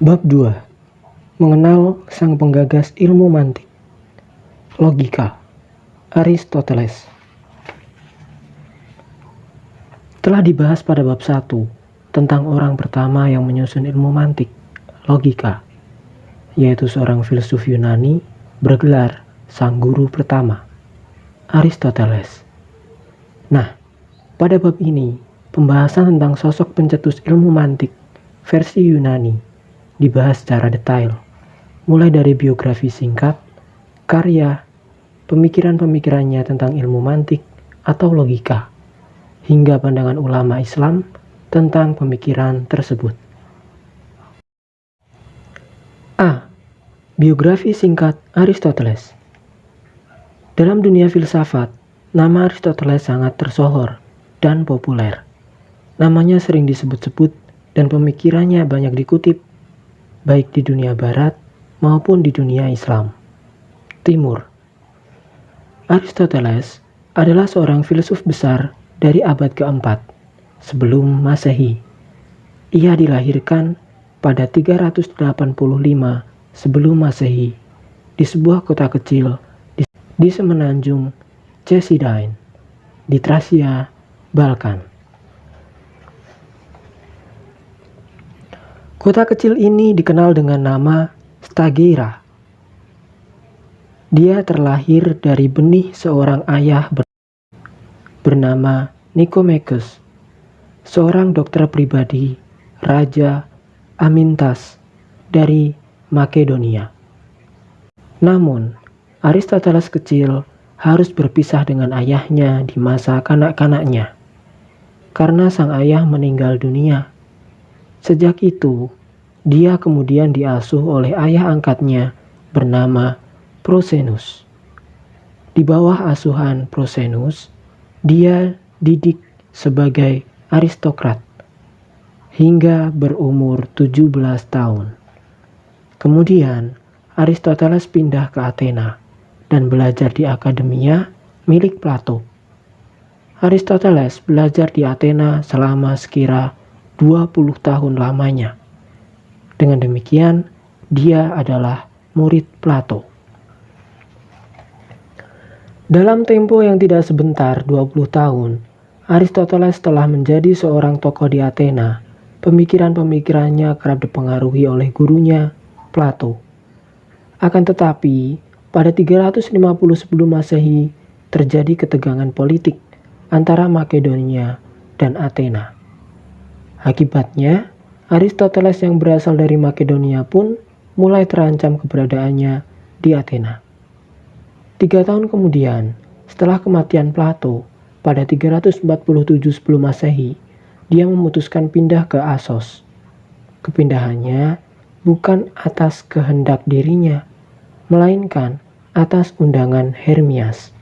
Bab 2. Mengenal sang penggagas ilmu mantik. Logika. Aristoteles. Telah dibahas pada bab 1 tentang orang pertama yang menyusun ilmu mantik, logika, yaitu seorang filsuf Yunani bergelar sang guru pertama, Aristoteles. Nah, pada bab ini, pembahasan tentang sosok pencetus ilmu mantik versi Yunani dibahas secara detail, mulai dari biografi singkat, karya, pemikiran-pemikirannya tentang ilmu mantik atau logika, hingga pandangan ulama Islam tentang pemikiran tersebut. A. Biografi singkat Aristoteles. Dalam dunia filsafat, nama Aristoteles sangat tersohor dan populer. Namanya sering disebut-sebut dan pemikirannya banyak dikutip, baik di dunia barat maupun di dunia Islam Timur. Aristoteles adalah seorang filsuf besar dari abad keempat sebelum Masehi. Ia dilahirkan pada 385 sebelum Masehi di sebuah kota kecil di semenanjung Cesidain di Tracia, Balkan. Kota kecil ini dikenal dengan nama Stagira. Dia terlahir dari benih seorang ayah bernama Nicomacheus, seorang dokter pribadi Raja Amintas dari Makedonia. Namun, Aristoteles kecil harus berpisah dengan ayahnya di masa kanak-kanaknya, karena sang ayah meninggal dunia. Sejak itu, dia kemudian diasuh oleh ayah angkatnya bernama Prosenus. Di bawah asuhan Prosenus, dia didik sebagai aristokrat hingga berumur 17 tahun. Kemudian, Aristoteles pindah ke Athena dan belajar di akademia milik Plato. Aristoteles belajar di Athena selama sekira 20 tahun lamanya. Dengan demikian, dia adalah murid Plato. Dalam tempo yang tidak sebentar, 20 tahun, Aristoteles telah menjadi seorang tokoh di Athena. Pemikiran-pemikirannya kerap dipengaruhi oleh gurunya, Plato. Akan tetapi, pada 350 sebelum Masehi, terjadi ketegangan politik antara Makedonia dan Athena. Akibatnya, Aristoteles yang berasal dari Makedonia pun mulai terancam keberadaannya di Athena. 3 tahun kemudian, setelah kematian Plato pada 347 sebelum Masehi, dia memutuskan pindah ke Assos. Kepindahannya bukan atas kehendak dirinya, melainkan atas undangan Hermias.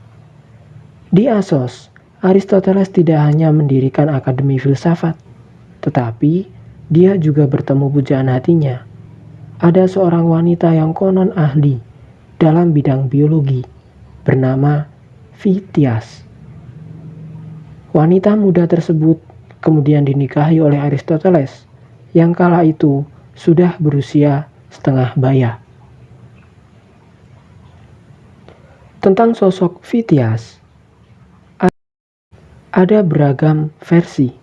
Di Assos, Aristoteles tidak hanya mendirikan akademi filsafat, tetapi dia juga bertemu pujaan hatinya. Ada seorang wanita yang konon ahli dalam bidang biologi bernama Phtias. Wanita muda tersebut kemudian dinikahi oleh Aristoteles yang kala itu sudah berusia setengah baya. Tentang sosok Phtias ada beragam versi.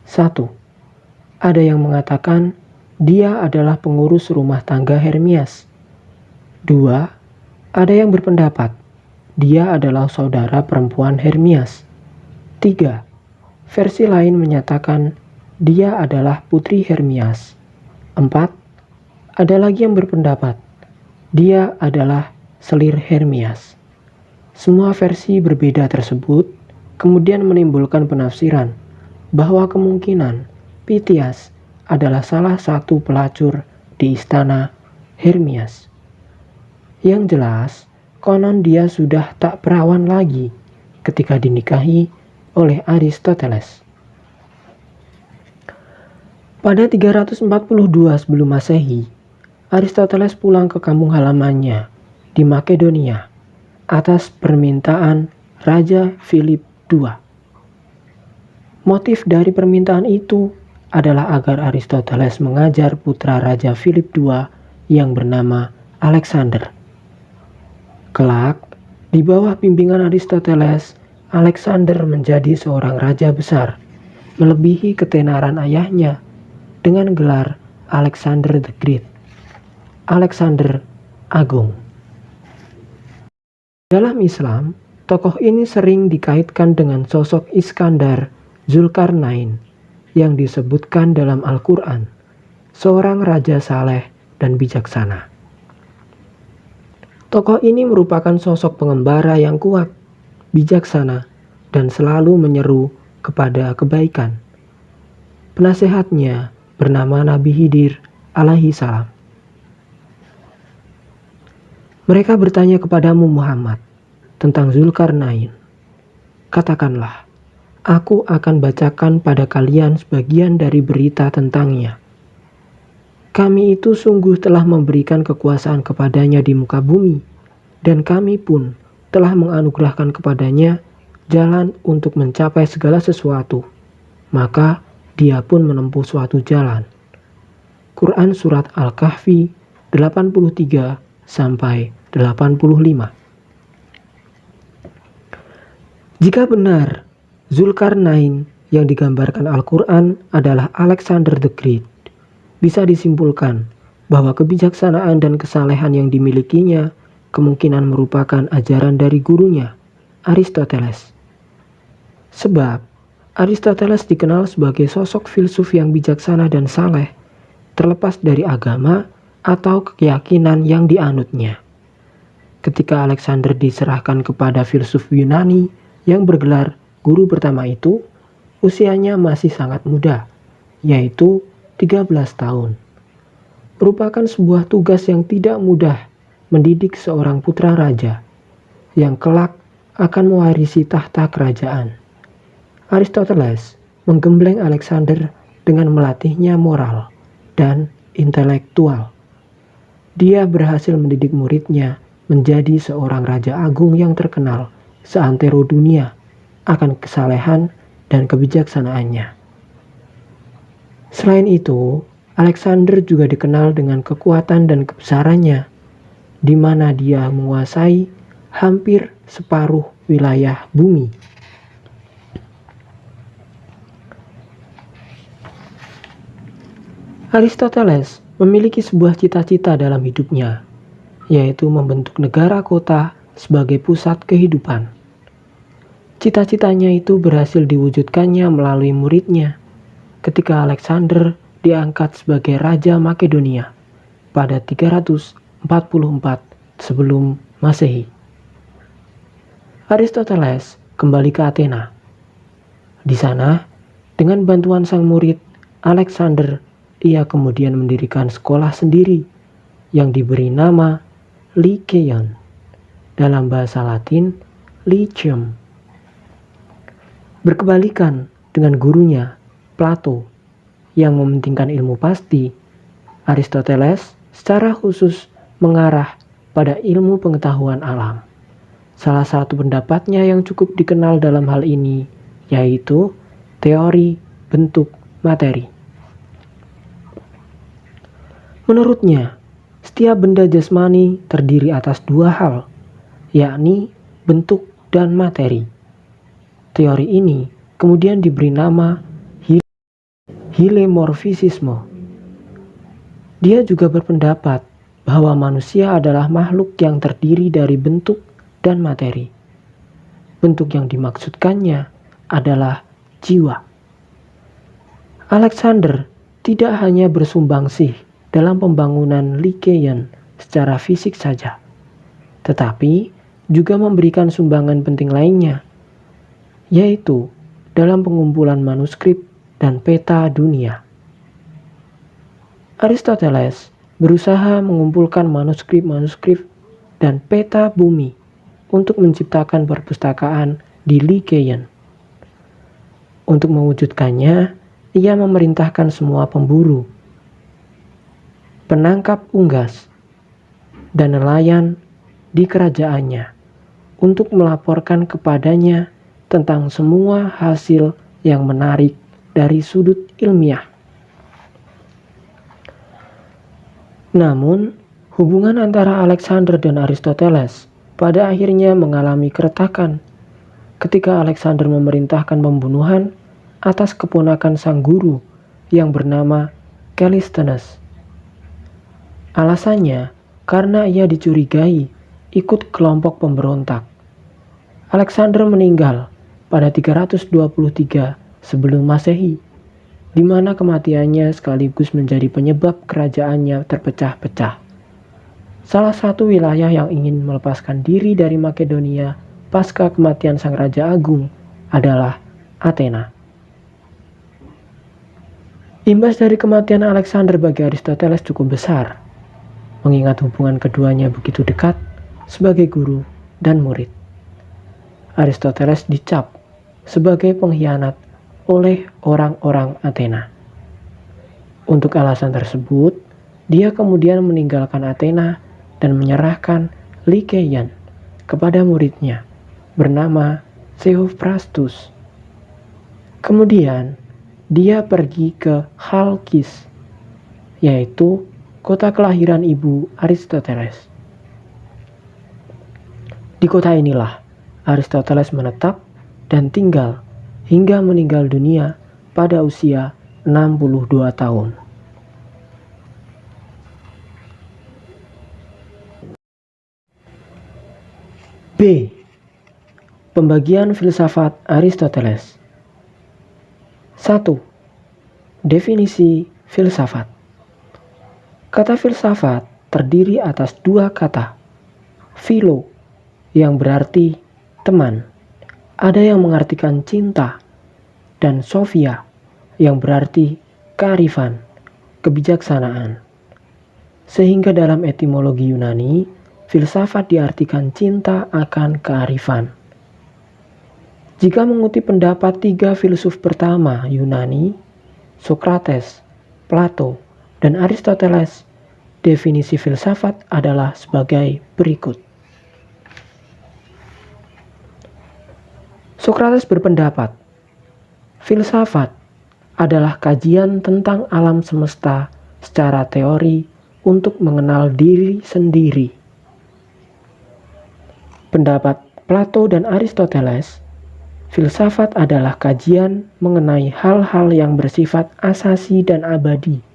1. Ada yang mengatakan dia adalah pengurus rumah tangga Hermias. 2. Ada yang berpendapat dia adalah saudara perempuan Hermias. 3. Versi lain menyatakan dia adalah putri Hermias. 4. Ada lagi yang berpendapat dia adalah selir Hermias. Semua versi berbeda tersebut kemudian menimbulkan penafsiran bahwa kemungkinan Phtias adalah salah satu pelacur di istana Hermias. Yang jelas, konon dia sudah tak perawan lagi ketika dinikahi oleh Aristoteles. Pada 342 sebelum Masehi, Aristoteles pulang ke kampung halamannya di Makedonia atas permintaan Raja Philip II. Motif dari permintaan itu adalah agar Aristoteles mengajar putra Raja Philip II yang bernama Alexander. Kelak, di bawah bimbingan Aristoteles, Alexander menjadi seorang raja besar, melebihi ketenaran ayahnya dengan gelar Alexander the Great, Alexander Agung. Dalam Islam, tokoh ini sering dikaitkan dengan sosok Iskandar Zulkarnain yang disebutkan dalam Al-Quran, seorang raja saleh dan bijaksana. Tokoh ini merupakan sosok pengembara yang kuat, bijaksana, dan selalu menyeru kepada kebaikan. Penasehatnya bernama Nabi Khidir alaihi salam. Mereka bertanya kepadamu Muhammad tentang Zulkarnain. Katakanlah, aku akan bacakan pada kalian sebagian dari berita tentangnya. Kami itu sungguh telah memberikan kekuasaan kepadanya di muka bumi, dan kami pun telah menganugerahkan kepadanya jalan untuk mencapai segala sesuatu. Maka dia pun menempuh suatu jalan. Quran Surat Al-Kahfi 83 sampai 85. Jika benar, Zulkarnain yang digambarkan Al-Quran adalah Alexander the Great, bisa disimpulkan bahwa kebijaksanaan dan kesalehan yang dimilikinya kemungkinan merupakan ajaran dari gurunya, Aristoteles. Sebab, Aristoteles dikenal sebagai sosok filsuf yang bijaksana dan saleh, terlepas dari agama atau keyakinan yang dianutnya. Ketika Alexander diserahkan kepada filsuf Yunani yang bergelar guru pertama itu, usianya masih sangat muda, yaitu 13 tahun. Merupakan sebuah tugas yang tidak mudah mendidik seorang putra raja yang kelak akan mewarisi tahta kerajaan. Aristoteles menggembleng Alexander dengan melatihnya moral dan intelektual. Dia berhasil mendidik muridnya menjadi seorang raja agung yang terkenal seantero dunia akan kesalehan dan kebijaksanaannya. Selain itu, Alexander juga dikenal dengan kekuatan dan kebesarannya, di mana dia menguasai hampir separuh wilayah bumi. Aristoteles memiliki sebuah cita-cita dalam hidupnya, yaitu membentuk negara kota sebagai pusat kehidupan. Cita-citanya itu berhasil diwujudkannya melalui muridnya, ketika Alexander diangkat sebagai Raja Makedonia pada 344 sebelum Masehi. Aristoteles kembali ke Athena. Di sana, dengan bantuan sang murid, Alexander, ia kemudian mendirikan sekolah sendiri yang diberi nama Lyceum, dalam bahasa Latin Lyceum. Berkebalikan dengan gurunya, Plato, yang mementingkan ilmu pasti, Aristoteles secara khusus mengarah pada ilmu pengetahuan alam. Salah satu pendapatnya yang cukup dikenal dalam hal ini yaitu teori bentuk materi. Menurutnya, setiap benda jasmani terdiri atas dua hal, yakni bentuk dan materi. Teori ini kemudian diberi nama hilemorfisisme. Dia juga berpendapat bahwa manusia adalah makhluk yang terdiri dari bentuk dan materi. Bentuk yang dimaksudkannya adalah jiwa. Alexander tidak hanya bersumbangsih dalam pembangunan Lyceum secara fisik saja, tetapi juga memberikan sumbangan penting lainnya, yaitu dalam pengumpulan manuskrip dan peta dunia. Aristoteles berusaha mengumpulkan manuskrip-manuskrip dan peta bumi untuk menciptakan perpustakaan di Lyceum. Untuk mewujudkannya, ia memerintahkan semua pemburu, penangkap unggas, dan nelayan di kerajaannya untuk melaporkan kepadanya tentang semua hasil yang menarik dari sudut ilmiah. Namun, hubungan antara Alexander dan Aristoteles pada akhirnya mengalami keretakan ketika Alexander memerintahkan pembunuhan atas keponakan sang guru yang bernama Callisthenes. Alasannya karena ia dicurigai ikut kelompok pemberontak. Alexander meninggal pada 323 sebelum Masehi, di mana kematiannya sekaligus menjadi penyebab kerajaannya terpecah-pecah. Salah satu wilayah yang ingin melepaskan diri dari Makedonia pasca kematian sang Raja Agung adalah Athena. Imbas dari kematian Alexander bagi Aristoteles cukup besar, mengingat hubungan keduanya begitu dekat sebagai guru dan murid. Aristoteles dicap sebagai pengkhianat oleh orang-orang Athena. Untuk alasan tersebut, dia kemudian meninggalkan Athena dan menyerahkan Lycaeon kepada muridnya bernama Theophrastus. Kemudian, dia pergi ke Chalkis, yaitu kota kelahiran ibu Aristoteles. Di kota inilah Aristoteles menetap dan tinggal hingga meninggal dunia pada usia 62 tahun. B. Pembagian filsafat Aristoteles. 1. Definisi filsafat. Kata filsafat terdiri atas dua kata, philo yang berarti teman, ada yang mengartikan cinta, dan sophia yang berarti kearifan, kebijaksanaan. Sehingga dalam etimologi Yunani, filsafat diartikan cinta akan kearifan. Jika mengutip pendapat tiga filsuf pertama Yunani, Sokrates, Plato, dan Aristoteles, definisi filsafat adalah sebagai berikut. Sokrates berpendapat, filsafat adalah kajian tentang alam semesta secara teori untuk mengenal diri sendiri. Pendapat Plato dan Aristoteles, filsafat adalah kajian mengenai hal-hal yang bersifat asasi dan abadi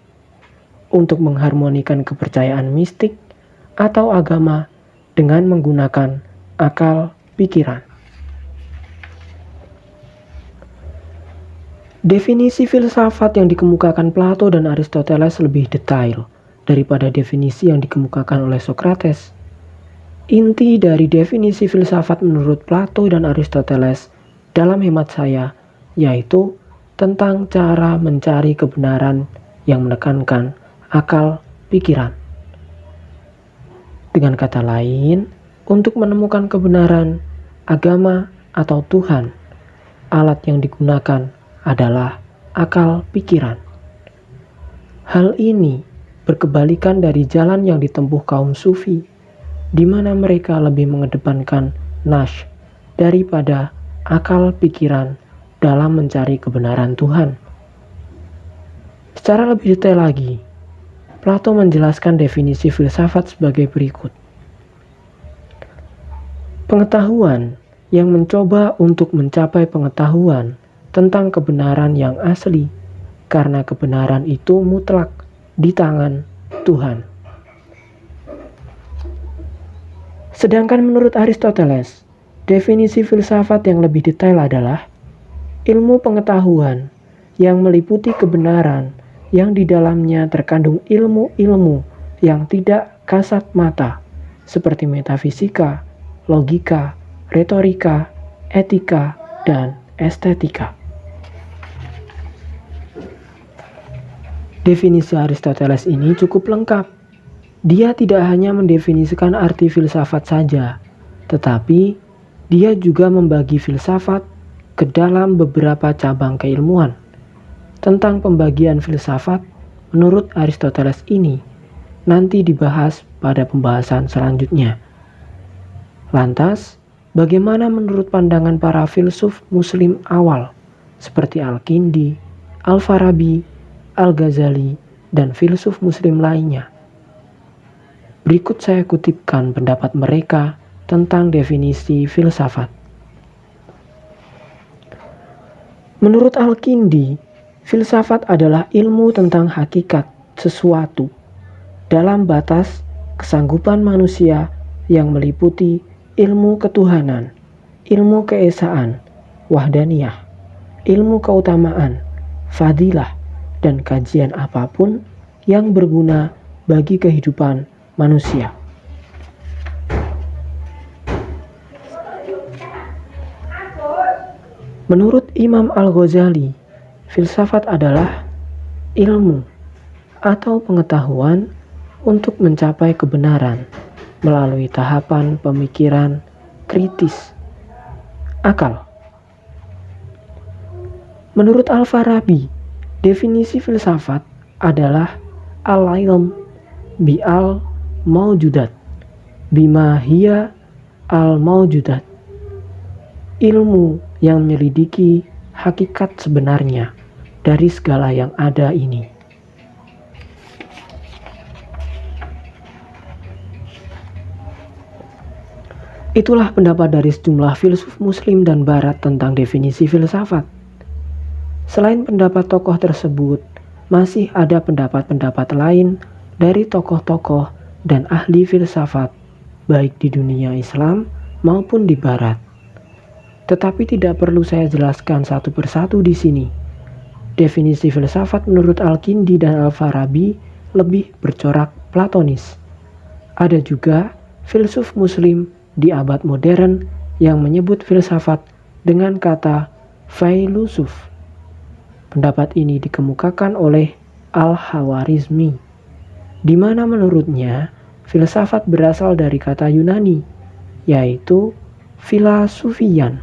untuk mengharmonikan kepercayaan mistik atau agama dengan menggunakan akal pikiran. Definisi filsafat yang dikemukakan Plato dan Aristoteles lebih detail daripada definisi yang dikemukakan oleh Sokrates. Inti dari definisi filsafat menurut Plato dan Aristoteles dalam hemat saya yaitu tentang cara mencari kebenaran yang menekankan akal pikiran. Dengan kata lain, untuk menemukan kebenaran, agama atau Tuhan, alat yang digunakan adalah akal pikiran. Hal ini berkebalikan dari jalan yang ditempuh kaum sufi, di mana mereka lebih mengedepankan nash daripada akal pikiran dalam mencari kebenaran Tuhan. Secara lebih detail lagi, Plato menjelaskan definisi filsafat sebagai berikut. Pengetahuan yang mencoba untuk mencapai pengetahuan tentang kebenaran yang asli, karena kebenaran itu mutlak di tangan Tuhan. Sedangkan menurut Aristoteles, definisi filsafat yang lebih detail adalah ilmu pengetahuan yang meliputi kebenaran yang di dalamnya terkandung ilmu-ilmu yang tidak kasat mata, seperti metafisika, logika, retorika, etika, dan estetika. Definisi Aristoteles ini cukup lengkap. Dia tidak hanya mendefinisikan arti filsafat saja, tetapi dia juga membagi filsafat ke dalam beberapa cabang keilmuan. Tentang pembagian filsafat, menurut Aristoteles ini, nanti dibahas pada pembahasan selanjutnya. Lantas, bagaimana menurut pandangan para filsuf Muslim awal, seperti Al-Kindi, Al-Farabi, Al-Ghazali, dan filsuf Muslim lainnya? Berikut saya kutipkan pendapat mereka tentang definisi filsafat. Menurut Al-Kindi, filsafat adalah ilmu tentang hakikat sesuatu dalam batas kesanggupan manusia yang meliputi ilmu ketuhanan, ilmu keesaan, wahdaniyah, ilmu keutamaan, fadilah, dan kajian apapun yang berguna bagi kehidupan manusia. Menurut Imam Al-Ghazali, filsafat adalah ilmu atau pengetahuan untuk mencapai kebenaran melalui tahapan pemikiran kritis, akal. Menurut Al-Farabi, definisi filsafat adalah al-ilm bi'al maujudat bima hiya al-maujudat, ilmu yang menyelidiki hakikat sebenarnya dari segala yang ada ini. Itulah pendapat dari sejumlah filsuf muslim dan barat tentang definisi filsafat. Selain pendapat tokoh tersebut, masih ada pendapat-pendapat lain dari tokoh-tokoh dan ahli filsafat, baik di dunia Islam maupun di barat. Tetapi tidak perlu saya jelaskan satu persatu di sini. Definisi filsafat menurut Al-Kindi dan Al-Farabi lebih bercorak platonis. Ada juga filsuf muslim di abad modern yang menyebut filsafat dengan kata failusuf. Pendapat ini dikemukakan oleh Al-Hawarizmi, di mana menurutnya filsafat berasal dari kata Yunani, yaitu filasufian.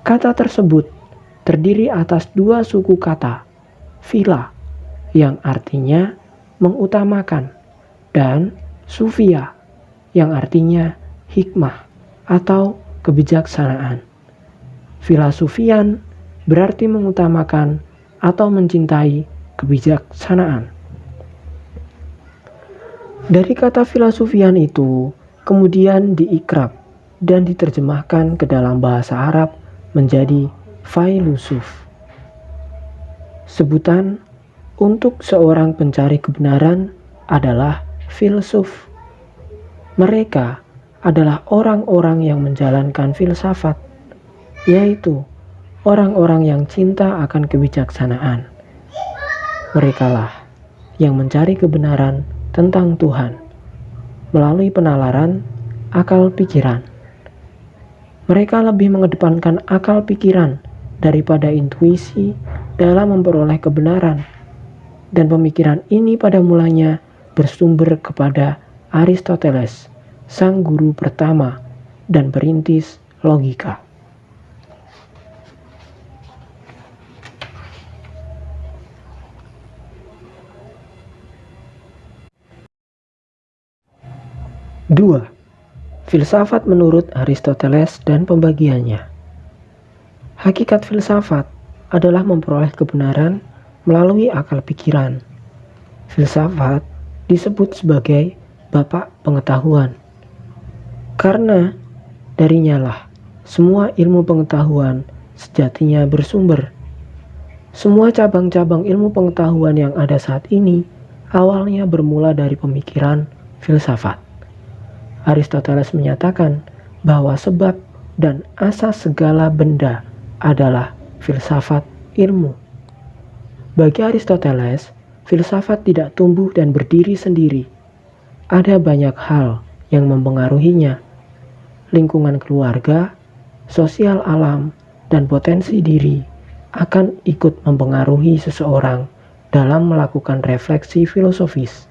Kata tersebut terdiri atas dua suku kata, fila, yang artinya mengutamakan, dan sufia, yang artinya hikmah atau kebijaksanaan. Filasufian berarti mengutamakan atau mencintai kebijaksanaan. Dari kata filasufian itu kemudian diikrab dan diterjemahkan ke dalam bahasa Arab menjadi failusuf. Sebutan untuk seorang pencari kebenaran adalah filsuf. Mereka adalah orang-orang yang menjalankan filsafat, yaitu orang-orang yang cinta akan kebijaksanaan. Merekalah yang mencari kebenaran tentang Tuhan melalui penalaran akal pikiran. Mereka lebih mengedepankan akal pikiran daripada intuisi dalam memperoleh kebenaran, dan pemikiran ini pada mulanya bersumber kepada Aristoteles, sang guru pertama dan perintis logika. Dua, filsafat menurut Aristoteles dan pembagiannya. Hakikat filsafat adalah memperoleh kebenaran melalui akal pikiran. Filsafat disebut sebagai bapak pengetahuan, karena darinya lah semua ilmu pengetahuan sejatinya bersumber. Semua cabang-cabang ilmu pengetahuan yang ada saat ini awalnya bermula dari pemikiran filsafat. Aristoteles menyatakan bahwa sebab dan asas segala benda adalah filsafat ilmu. Bagi Aristoteles, filsafat tidak tumbuh dan berdiri sendiri. Ada banyak hal yang mempengaruhinya. Lingkungan keluarga, sosial alam, dan potensi diri akan ikut mempengaruhi seseorang dalam melakukan refleksi filosofis.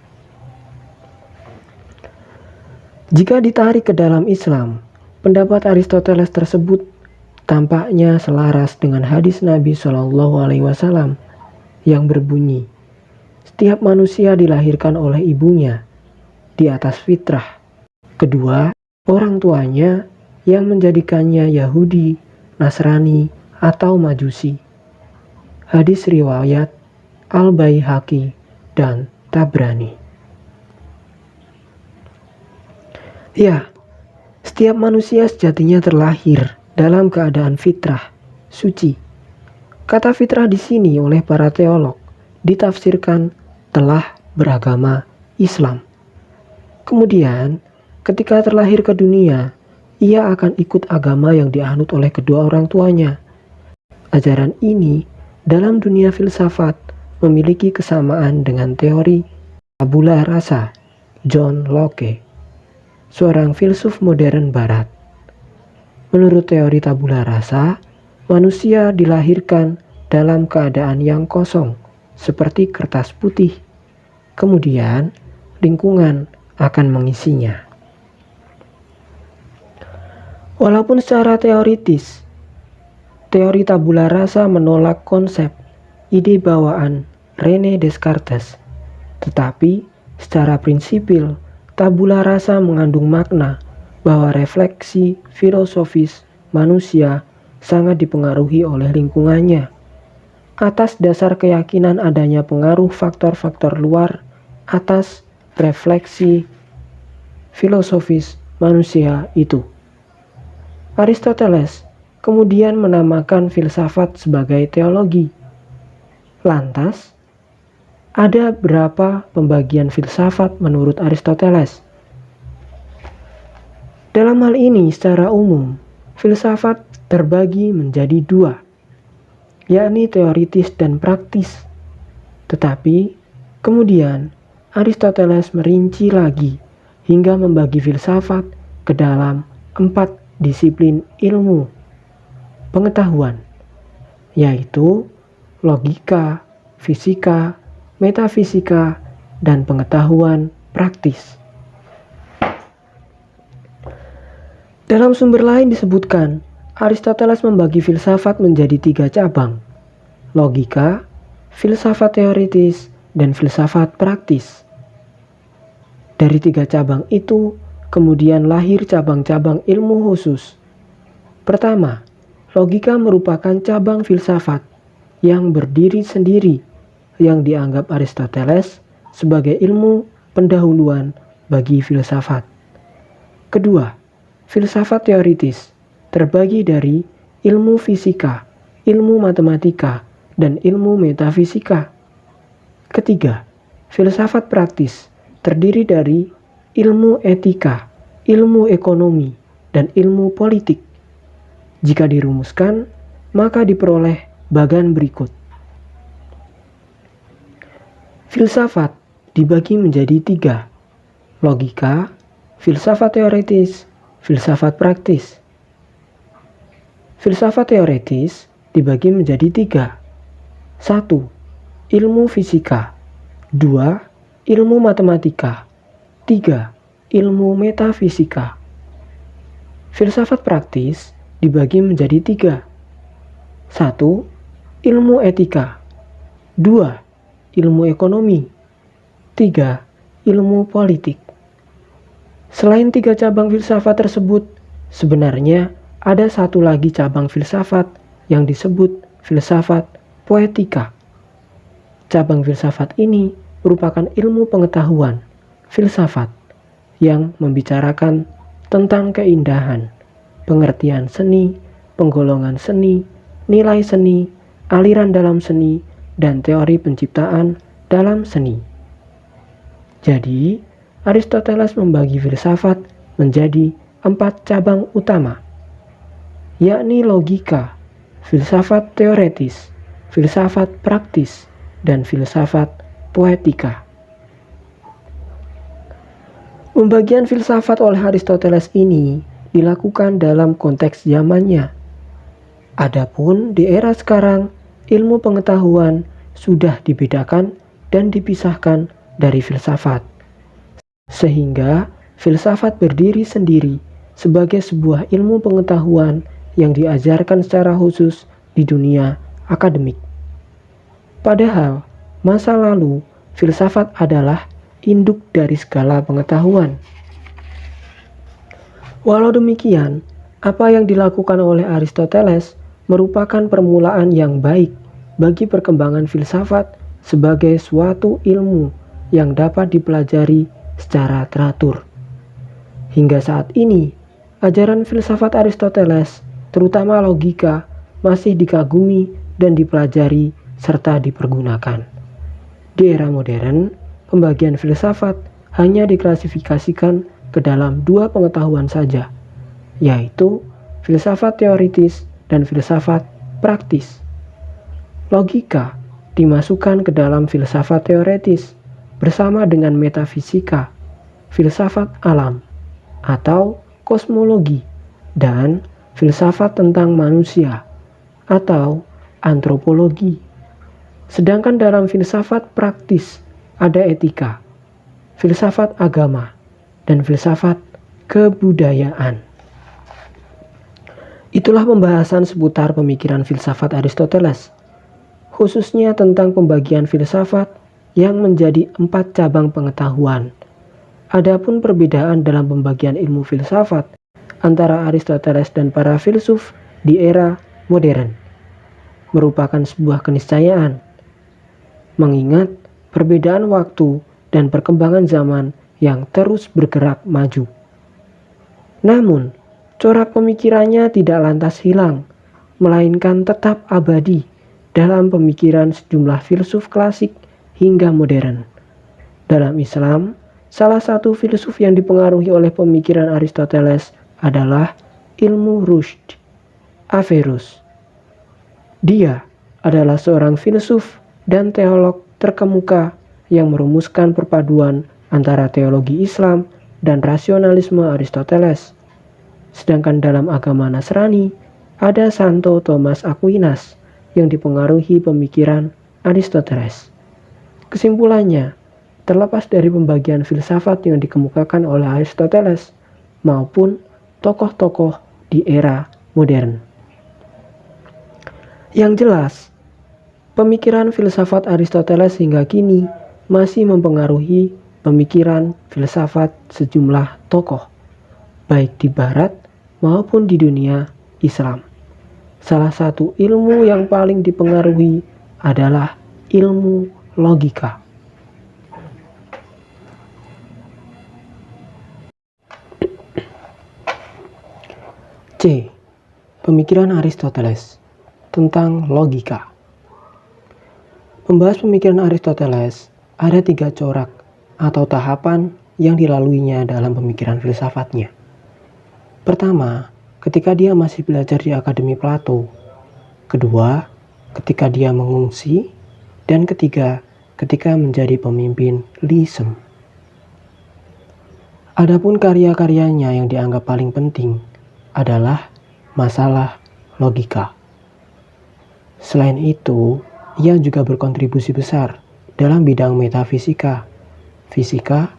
Jika ditarik ke dalam Islam, pendapat Aristoteles tersebut tampaknya selaras dengan hadis Nabi Shallallahu Alaihi Wasallam yang berbunyi, "Setiap manusia dilahirkan oleh ibunya di atas fitrah. Kedua, orang tuanya yang menjadikannya Yahudi, Nasrani, atau Majusi." Hadis riwayat Al-Baihaqi dan Tabrani. Ya, setiap manusia sejatinya terlahir dalam keadaan fitrah, suci. Kata fitrah di sini oleh para teolog ditafsirkan telah beragama Islam. Kemudian, ketika terlahir ke dunia, ia akan ikut agama yang dianut oleh kedua orang tuanya. Ajaran ini dalam dunia filsafat memiliki kesamaan dengan teori tabula rasa John Locke, seorang filsuf modern barat. Menurut teori tabula rasa, manusia dilahirkan dalam keadaan yang kosong, seperti kertas putih. Kemudian, lingkungan akan mengisinya. Walaupun secara teoritis, teori tabula rasa menolak konsep ide bawaan René Descartes, tetapi secara prinsipil, tabula rasa mengandung makna bahwa refleksi filosofis manusia sangat dipengaruhi oleh lingkungannya. Atas dasar keyakinan adanya pengaruh faktor-faktor luar atas refleksi filosofis manusia itu. Aristoteles kemudian menamakan filsafat sebagai teologi. Lantas, ada berapa pembagian filsafat menurut Aristoteles? Dalam hal ini secara umum, filsafat terbagi menjadi dua, yakni teoritis dan praktis. Tetapi, kemudian Aristoteles merinci lagi hingga membagi filsafat ke dalam 4 disiplin ilmu pengetahuan, yaitu logika, fisika, metafisika, dan pengetahuan praktis. Dalam sumber lain disebutkan, Aristoteles membagi filsafat menjadi 3 cabang: logika, filsafat teoritis, dan filsafat praktis. Dari 3 cabang itu, kemudian lahir cabang-cabang ilmu khusus. Pertama, logika merupakan cabang filsafat yang berdiri sendiri yang dianggap Aristoteles sebagai ilmu pendahuluan bagi filsafat. Kedua, filsafat teoritis terbagi dari ilmu fisika, ilmu matematika, dan ilmu metafisika. Ketiga, filsafat praktis terdiri dari ilmu etika, ilmu ekonomi, dan ilmu politik. Jika dirumuskan, maka diperoleh bagan berikut. Filsafat dibagi menjadi 3: logika, filsafat teoritis, filsafat praktis. Filsafat teoritis dibagi menjadi 3: 1. Ilmu fisika, 2. Ilmu matematika, 3. Ilmu metafisika. Filsafat praktis dibagi menjadi 3: 1. Ilmu etika, 2. Ilmu ekonomi, 3. Ilmu politik. Selain 3 cabang filsafat tersebut, sebenarnya ada satu lagi cabang filsafat yang disebut filsafat poetika. Cabang filsafat ini merupakan ilmu pengetahuan filsafat yang membicarakan tentang keindahan, pengertian seni, penggolongan seni, nilai seni, aliran dalam seni, dan teori penciptaan dalam seni. Jadi, Aristoteles membagi filsafat menjadi 4 cabang utama, yakni logika, filsafat teoritis, filsafat praktis, dan filsafat poetika. Pembagian filsafat oleh Aristoteles ini dilakukan dalam konteks zamannya. Adapun di era sekarang, ilmu pengetahuan sudah dibedakan dan dipisahkan dari filsafat. Sehingga filsafat berdiri sendiri sebagai sebuah ilmu pengetahuan yang diajarkan secara khusus di dunia akademik. Padahal, masa lalu filsafat adalah induk dari segala pengetahuan. Walau demikian, apa yang dilakukan oleh Aristoteles merupakan permulaan yang baik bagi perkembangan filsafat sebagai suatu ilmu yang dapat dipelajari secara teratur. Hingga saat ini, ajaran filsafat Aristoteles, terutama logika, masih dikagumi dan dipelajari serta dipergunakan. Di era modern, pembagian filsafat hanya diklasifikasikan ke dalam dua pengetahuan saja, yaitu filsafat teoritis dan filsafat praktis. Logika dimasukkan ke dalam filsafat teoritis bersama dengan metafisika, filsafat alam, atau kosmologi, dan filsafat tentang manusia, atau antropologi. Sedangkan dalam filsafat praktis ada etika, filsafat agama, dan filsafat kebudayaan. Itulah pembahasan seputar pemikiran filsafat Aristoteles, khususnya tentang pembagian filsafat yang menjadi 4 cabang pengetahuan. Adapun perbedaan dalam pembagian ilmu filsafat antara Aristoteles dan para filsuf di era modern merupakan sebuah keniscayaan, mengingat perbedaan waktu dan perkembangan zaman yang terus bergerak maju. Namun, corak pemikirannya tidak lantas hilang, melainkan tetap abadi dalam pemikiran sejumlah filsuf klasik hingga modern. Dalam Islam, salah satu filsuf yang dipengaruhi oleh pemikiran Aristoteles adalah Ilmu Rushd, Averroes. Dia adalah seorang filsuf dan teolog terkemuka yang merumuskan perpaduan antara teologi Islam dan rasionalisme Aristoteles. Sedangkan dalam agama Nasrani, ada Santo Thomas Aquinas yang dipengaruhi pemikiran Aristoteles. Kesimpulannya, terlepas dari pembagian filsafat yang dikemukakan oleh Aristoteles maupun tokoh-tokoh di era modern. Yang jelas, pemikiran filsafat Aristoteles hingga kini masih mempengaruhi pemikiran filsafat sejumlah tokoh, baik di Barat maupun di dunia Islam. Salah satu ilmu yang paling dipengaruhi adalah ilmu logika. C. Pemikiran Aristoteles tentang logika. Membahas pemikiran Aristoteles, ada 3 corak atau tahapan yang dilaluinya dalam pemikiran filsafatnya. Pertama, ketika dia masih belajar di Akademi Plato. Kedua, ketika dia mengungsi. Dan ketiga, ketika menjadi pemimpin liism. Adapun karya-karyanya yang dianggap paling penting adalah masalah logika. Selain itu, ia juga berkontribusi besar dalam bidang metafisika, fisika,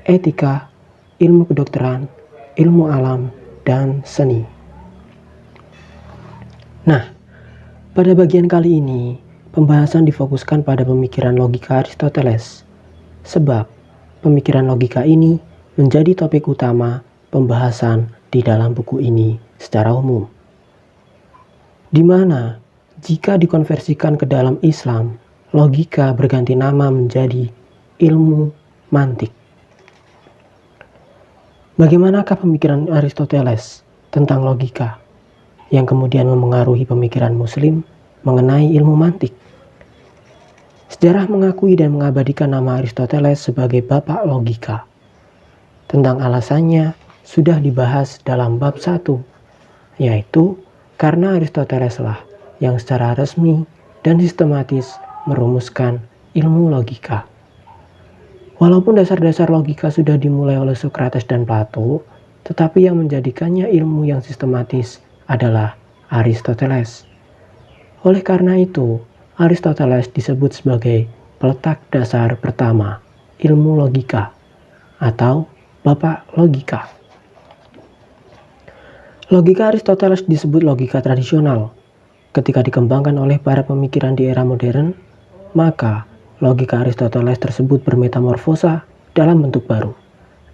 etika, ilmu kedokteran, ilmu alam, dan seni. Nah, pada bagian kali ini, pembahasan difokuskan pada pemikiran logika Aristoteles, sebab pemikiran logika ini menjadi topik utama pembahasan di dalam buku ini secara umum. Di mana, jika dikonversikan ke dalam Islam, logika berganti nama menjadi ilmu mantik. Bagaimanakah pemikiran Aristoteles tentang logika yang kemudian memengaruhi pemikiran Muslim mengenai ilmu mantik? Sejarah mengakui dan mengabadikan nama Aristoteles sebagai bapak logika. Tentang alasannya sudah dibahas dalam bab 1, yaitu karena Aristoteles lah yang secara resmi dan sistematis merumuskan ilmu logika. Walaupun dasar-dasar logika sudah dimulai oleh Socrates dan Plato, tetapi yang menjadikannya ilmu yang sistematis adalah Aristoteles. Oleh karena itu, Aristoteles disebut sebagai peletak dasar pertama ilmu logika atau bapak logika. Logika Aristoteles disebut logika tradisional. Ketika dikembangkan oleh para pemikiran di era modern, maka logika Aristoteles tersebut bermetamorfosa dalam bentuk baru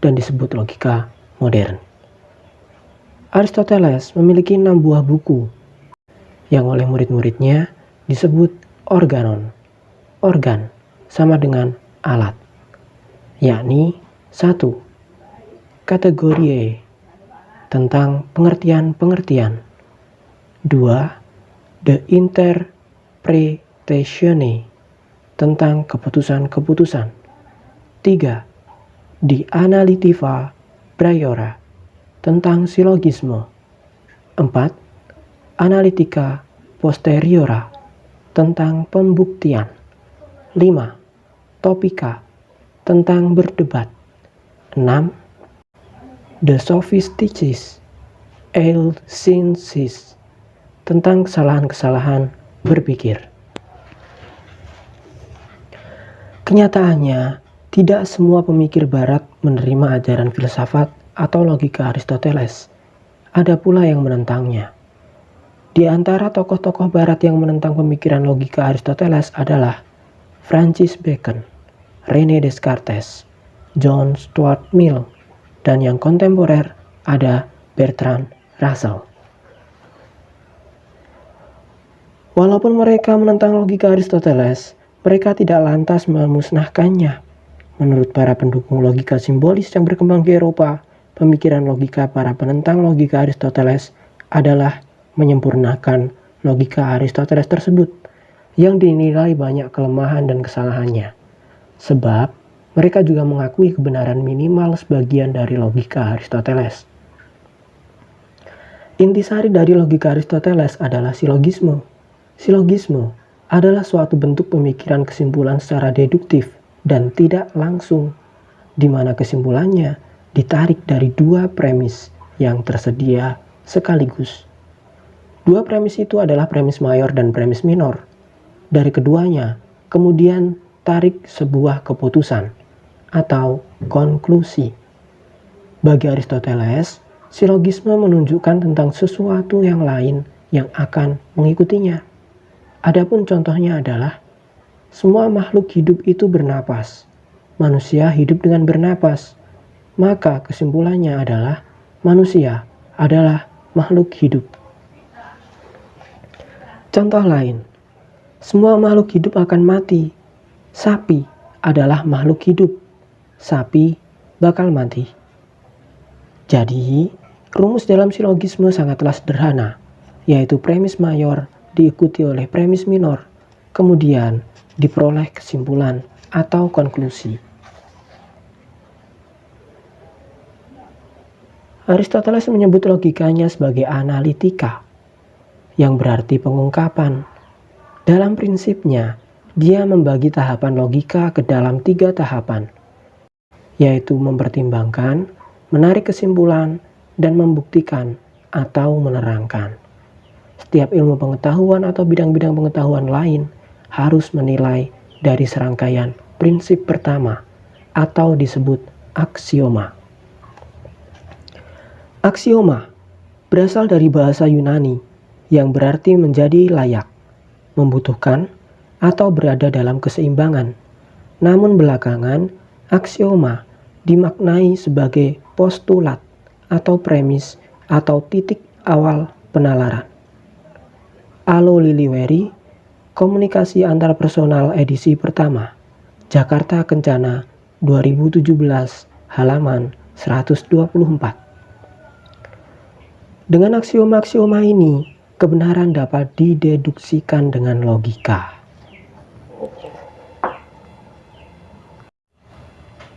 dan disebut logika modern. Aristoteles memiliki 6 buah buku yang oleh murid-muridnya disebut organon. Organ sama dengan alat, yakni 1. kategoriae, tentang pengertian-pengertian. 2. De interpretatione, tentang keputusan-keputusan. 3. Di analytica priora, tentang silogisme. 4. Analitika posteriora, tentang pembuktian. 5. Topika, tentang berdebat. 6. De sophisticis eilsinsis, tentang kesalahan-kesalahan berpikir. Kenyataannya, tidak semua pemikir barat menerima ajaran filsafat atau logika Aristoteles. Ada pula yang menentangnya. Di antara tokoh-tokoh barat yang menentang pemikiran logika Aristoteles adalah Francis Bacon, René Descartes, John Stuart Mill, dan yang kontemporer ada Bertrand Russell. Walaupun mereka menentang logika Aristoteles, mereka tidak lantas memusnahkannya. Menurut para pendukung logika simbolis yang berkembang di Eropa, pemikiran logika para penentang logika Aristoteles adalah menyempurnakan logika Aristoteles tersebut yang dinilai banyak kelemahan dan kesalahannya. Sebab mereka juga mengakui kebenaran minimal sebagian dari logika Aristoteles. Intisari dari logika Aristoteles adalah silogisme. Silogisme adalah suatu bentuk pemikiran kesimpulan secara deduktif dan tidak langsung, di mana kesimpulannya ditarik dari dua premis yang tersedia sekaligus. Dua premis itu adalah premis mayor dan premis minor. Dari keduanya, kemudian tarik sebuah keputusan atau konklusi. Bagi Aristoteles, silogisme menunjukkan tentang sesuatu yang lain yang akan mengikutinya. Adapun contohnya adalah, semua makhluk hidup itu bernapas. Manusia hidup dengan bernapas. Maka kesimpulannya adalah, manusia adalah makhluk hidup. Contoh lain, semua makhluk hidup akan mati. Sapi adalah makhluk hidup. Sapi bakal mati. Jadi, rumus dalam silogisme sangatlah sederhana, yaitu premis mayor diikuti oleh premis minor, kemudian diperoleh kesimpulan atau konklusi. Aristoteles menyebut logikanya sebagai analitika, yang berarti pengungkapan. Dalam prinsipnya, dia membagi tahapan logika ke dalam 3 tahapan, yaitu mempertimbangkan, menarik kesimpulan, dan membuktikan atau menerangkan. Setiap ilmu pengetahuan atau bidang-bidang pengetahuan lain harus menilai dari serangkaian prinsip pertama atau disebut aksioma. Aksioma berasal dari bahasa Yunani yang berarti menjadi layak, membutuhkan, atau berada dalam keseimbangan. Namun belakangan, aksioma dimaknai sebagai postulat atau premis atau titik awal penalaran. Alo Liliweri, Komunikasi Antarpersonal edisi pertama, Jakarta Kencana 2017, halaman 124. Dengan aksioma-aksioma ini, kebenaran dapat dideduksikan dengan logika.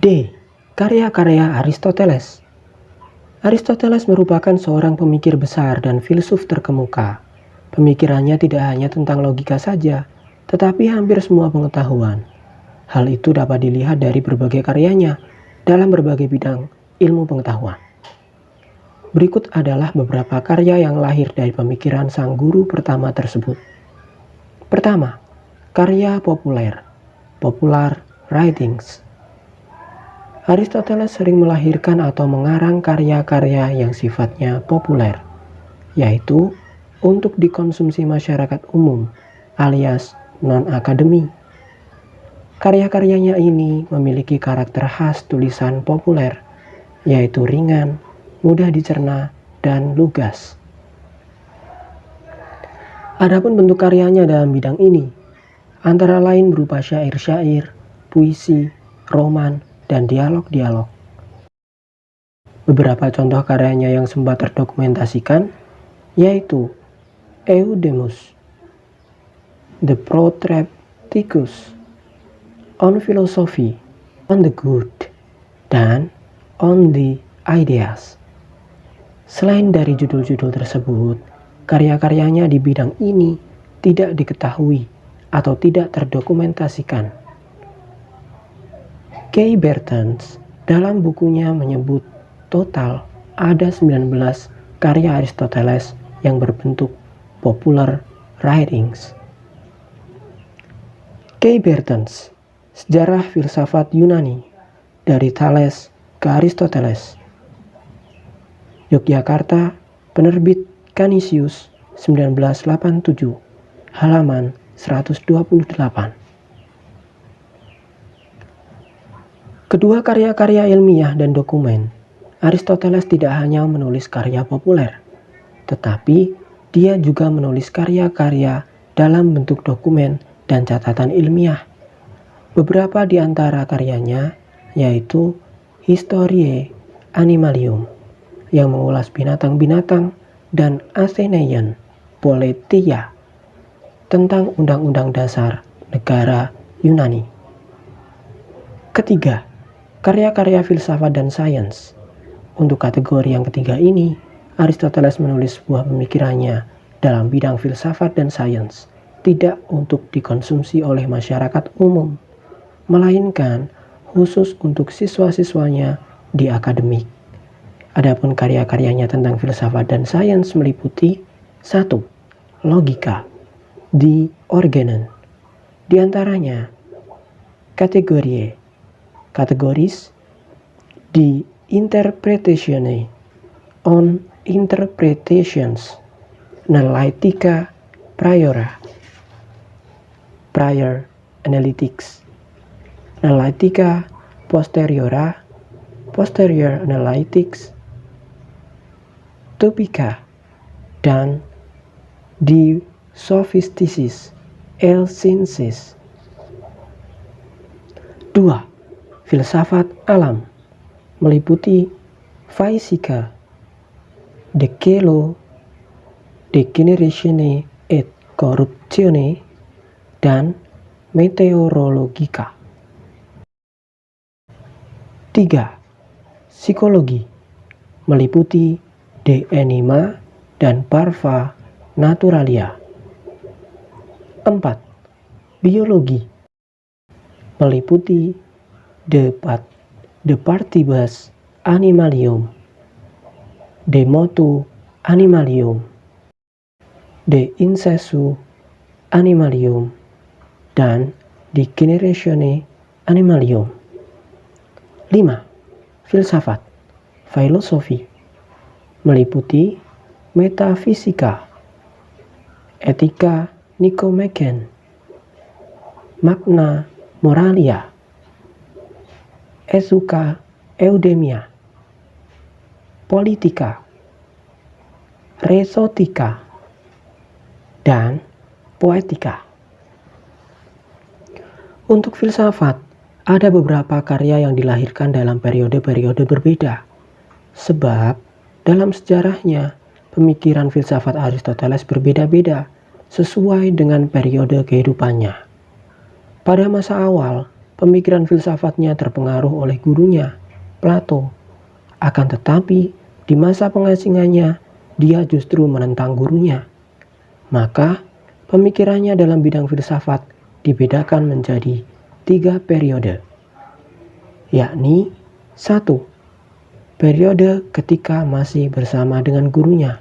D. Karya-karya Aristoteles. Aristoteles merupakan seorang pemikir besar dan filsuf terkemuka. Pemikirannya tidak hanya tentang logika saja, tetapi hampir semua pengetahuan. Hal itu dapat dilihat dari berbagai karyanya dalam berbagai bidang ilmu pengetahuan. Berikut adalah beberapa karya yang lahir dari pemikiran sang guru pertama tersebut. Pertama, karya populer, popular writings. Aristoteles sering melahirkan atau mengarang karya-karya yang sifatnya populer, yaitu untuk dikonsumsi masyarakat umum alias non-akademi. Karya-karyanya ini memiliki karakter khas tulisan populer, yaitu ringan, mudah dicerna, dan lugas. Adapun bentuk karyanya dalam bidang ini, antara lain berupa syair-syair, puisi, roman, dan dialog-dialog. Beberapa contoh karyanya yang sempat terdokumentasikan yaitu Eudemus, The Protrepticus, On Philosophy, On the Good, dan On the Ideas. Selain dari judul-judul tersebut, karya-karyanya di bidang ini tidak diketahui atau tidak terdokumentasikan. Kay Bertens dalam bukunya menyebut total ada 19 karya Aristoteles yang berbentuk popular writings. Kay Bertens, Sejarah Filsafat Yunani, dari Thales ke Aristoteles. Yogyakarta, Penerbit Canisius, 1987, halaman 128. Kedua karya-karya ilmiah dan dokumen, Aristoteles tidak hanya menulis karya populer, tetapi dia juga menulis karya-karya dalam bentuk dokumen dan catatan ilmiah. Beberapa di antara karyanya yaitu Historiae Animalium yang mengulas binatang-binatang dan Athenaeum Politeia tentang undang-undang dasar negara Yunani. Ketiga, karya-karya filsafat dan sains. Untuk kategori yang ketiga ini, Aristoteles menulis sebuah pemikirannya dalam bidang filsafat dan sains, tidak untuk dikonsumsi oleh masyarakat umum, melainkan khusus untuk siswa-siswanya di akademik. Adapun karya-karyanya tentang filsafat dan sains meliputi 1. Logika, Die Organen. Di antaranya Kategorie, Kategoris, Die Interpretatione, On Interpretations, Analytica Priora, Prior Analytics, Analytica Posteriora, Posterior Analytics, Topica, dan Die Sophisticis et Sciences. 2. Filsafat alam meliputi Physica, De Caelo, Degeneratione et Corruptione, dan Meteorologica. 3. Psikologi meliputi De Anima dan Parva Naturalia. 4. Biologi meliputi De Partibus Animalium, De Motu Animalium, De Incessu Animalium, dan De Generatione Animalium. 5. Filsafat, filosofi, meliputi metafisika, etika Nicomachean, Magna Moralia, Ethica Eudemia, Politika, Rhetorica, dan Poetika. Untuk filsafat, ada beberapa karya yang dilahirkan dalam periode-periode berbeda. Sebab, dalam sejarahnya, pemikiran filsafat Aristoteles berbeda-beda sesuai dengan periode kehidupannya. Pada masa awal, pemikiran filsafatnya terpengaruh oleh gurunya, Plato. Akan tetapi, di masa pengasingannya, dia justru menentang gurunya. Maka, pemikirannya dalam bidang filsafat dibedakan menjadi 3 periode, yakni 1. Periode ketika masih bersama dengan gurunya,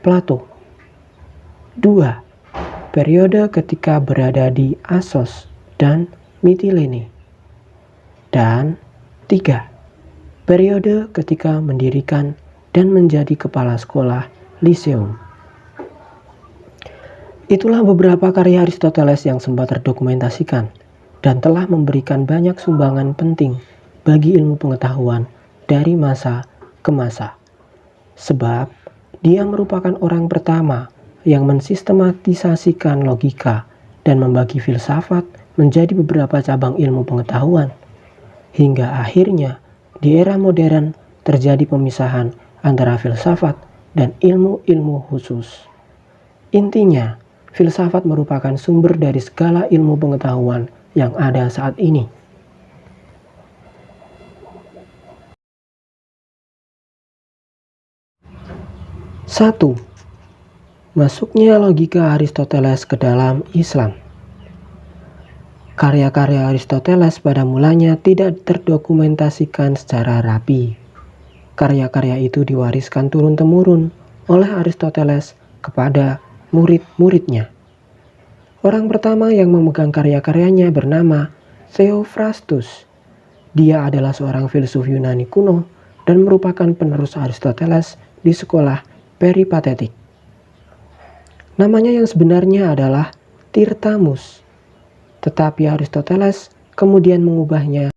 Plato. 2. Periode ketika berada di Assos dan Mitilene. Dan 3. Periode ketika mendirikan dan menjadi kepala sekolah Lyceum. Itulah beberapa karya Aristoteles yang sempat terdokumentasikan dan telah memberikan banyak sumbangan penting bagi ilmu pengetahuan dari masa ke masa. Sebab dia merupakan orang pertama yang mensistematisasikan logika dan membagi filsafat menjadi beberapa cabang ilmu pengetahuan. Hingga akhirnya di era modern terjadi pemisahan antara filsafat dan ilmu-ilmu khusus. Intinya, filsafat merupakan sumber dari segala ilmu pengetahuan yang ada saat ini. Satu, masuknya logika Aristoteles ke dalam Islam. Karya-karya Aristoteles pada mulanya tidak terdokumentasikan secara rapi. Karya-karya itu diwariskan turun-temurun oleh Aristoteles kepada murid-muridnya. Orang pertama yang memegang karya-karyanya bernama Theophrastus. Dia adalah seorang filsuf Yunani kuno dan merupakan penerus Aristoteles di sekolah peripatetik. Namanya yang sebenarnya adalah Tirtamus, tetapi Aristoteles kemudian mengubahnya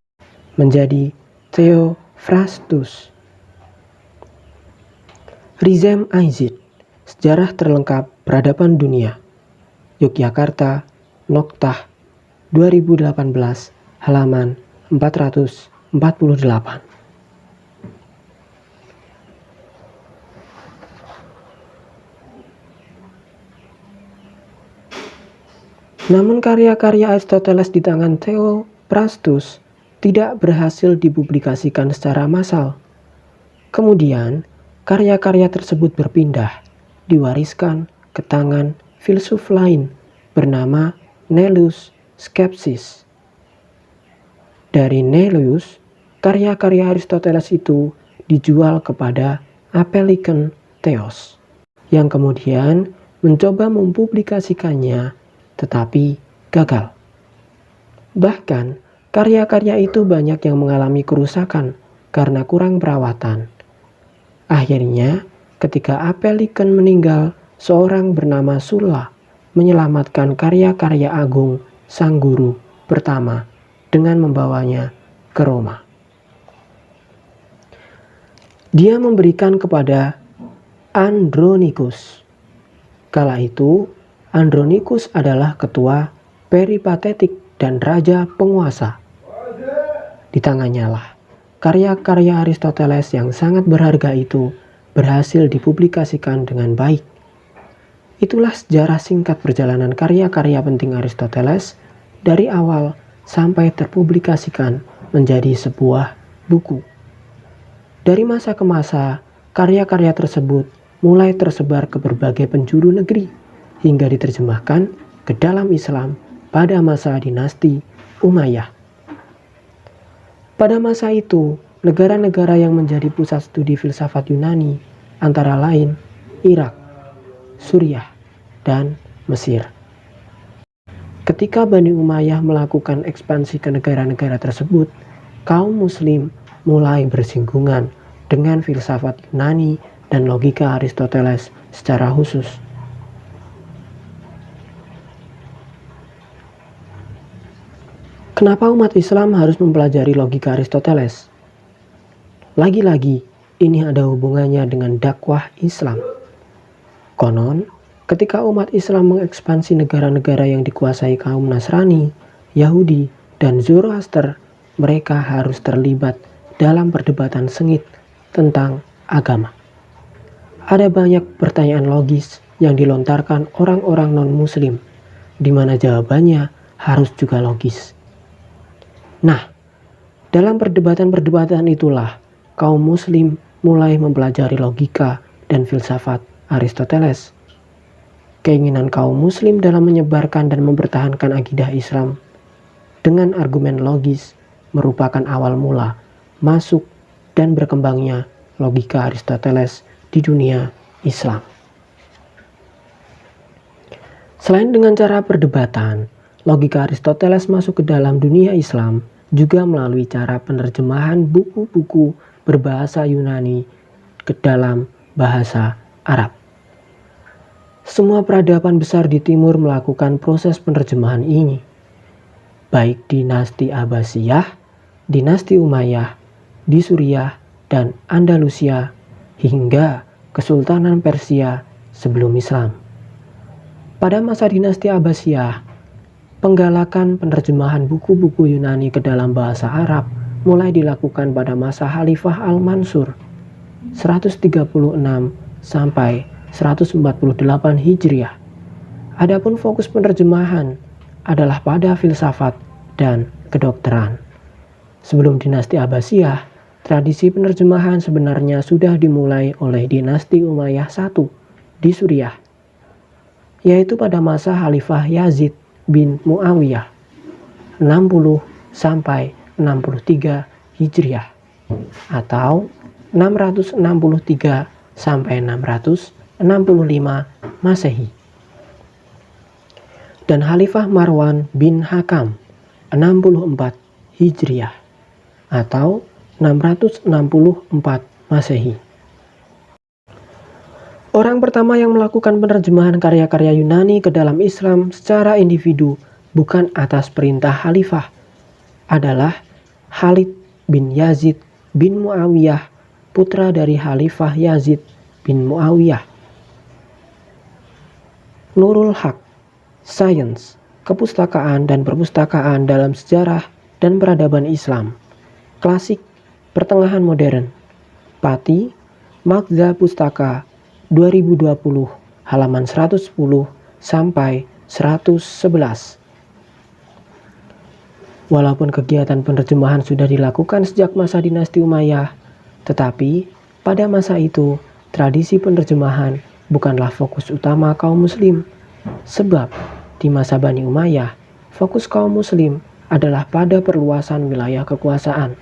menjadi Theophrastus. Rizem Aizid, Sejarah Terlengkap Peradaban Dunia, Yogyakarta, Noktah, 2018, halaman 448. Namun karya-karya Aristoteles di tangan Theophrastus tidak berhasil dipublikasikan secara massal. Kemudian, karya-karya tersebut berpindah, diwariskan ke tangan filsuf lain bernama Nellus Skepsis. Dari Nellus, karya-karya Aristoteles itu dijual kepada Apellicon Theos, yang kemudian mencoba mempublikasikannya tetapi gagal. Bahkan, karya-karya itu banyak yang mengalami kerusakan karena kurang perawatan. Akhirnya, ketika Apellicon meninggal, seorang bernama Sulla menyelamatkan karya-karya agung sang guru pertama dengan membawanya ke Roma. Dia memberikan kepada Andronicus. Kala itu, Andronicus adalah ketua peripatetik dan raja penguasa. Di tangannya lah karya-karya Aristoteles yang sangat berharga itu berhasil dipublikasikan dengan baik. Itulah sejarah singkat perjalanan karya-karya penting Aristoteles dari awal sampai terpublikasikan menjadi sebuah buku. Dari masa ke masa, karya-karya tersebut mulai tersebar ke berbagai penjuru negeri hingga diterjemahkan ke dalam Islam pada masa dinasti Umayyah. Pada masa itu, negara-negara yang menjadi pusat studi filsafat Yunani antara lain Irak, Suriah, dan Mesir. Ketika Bani Umayyah melakukan ekspansi ke negara-negara tersebut, kaum muslim mulai bersinggungan dengan filsafat Yunani dan logika Aristoteles secara khusus. Kenapa umat Islam harus mempelajari logika Aristoteles? Lagi-lagi, ini ada hubungannya dengan dakwah Islam. Konon, ketika umat Islam mengekspansi negara-negara yang dikuasai kaum Nasrani, Yahudi, dan Zoroaster, mereka harus terlibat dalam perdebatan sengit tentang agama. Ada banyak pertanyaan logis yang dilontarkan orang-orang non-muslim, di mana jawabannya harus juga logis. Nah, dalam perdebatan-perdebatan itulah kaum muslim mulai mempelajari logika dan filsafat Aristoteles. Keinginan kaum muslim dalam menyebarkan dan mempertahankan akidah Islam dengan argumen logis merupakan awal mula masuk dan berkembangnya logika Aristoteles di dunia Islam. Selain dengan cara perdebatan, logika Aristoteles masuk ke dalam dunia Islam juga melalui cara penerjemahan buku-buku berbahasa Yunani ke dalam bahasa Arab. Semua peradaban besar di timur melakukan proses penerjemahan ini, baik dinasti Abbasiyah, dinasti Umayyah, di Suriah dan Andalusia, hingga Kesultanan Persia sebelum Islam. Pada masa dinasti Abbasiyah, penggalakan penerjemahan buku-buku Yunani ke dalam bahasa Arab mulai dilakukan pada masa Khalifah Al-Mansur 136 sampai 148 Hijriah. Adapun fokus penerjemahan adalah pada filsafat dan kedokteran. Sebelum dinasti Abbasiyah, tradisi penerjemahan sebenarnya sudah dimulai oleh dinasti Umayyah I di Suriah, yaitu pada masa Khalifah Yazid bin Muawiyah 60 sampai 63 Hijriah atau 663 sampai 665 Masehi, dan Khalifah Marwan bin Hakam 64 Hijriah atau 664 Masehi. Orang pertama yang melakukan penerjemahan karya-karya Yunani ke dalam Islam secara individu bukan atas perintah khalifah adalah Khalid bin Yazid bin Muawiyah, putra dari Khalifah Yazid bin Muawiyah. Nurul Haq, Sains, Kepustakaan dan Perpustakaan dalam Sejarah dan Peradaban Islam, Klasik, Pertengahan Modern, Pati, Magza Pustaka 2020, halaman 110 sampai 111. Walaupun kegiatan penerjemahan sudah dilakukan sejak masa dinasti Umayyah, tetapi pada masa itu tradisi penerjemahan bukanlah fokus utama kaum muslim, sebab di masa Bani Umayyah fokus kaum muslim adalah pada perluasan wilayah kekuasaan.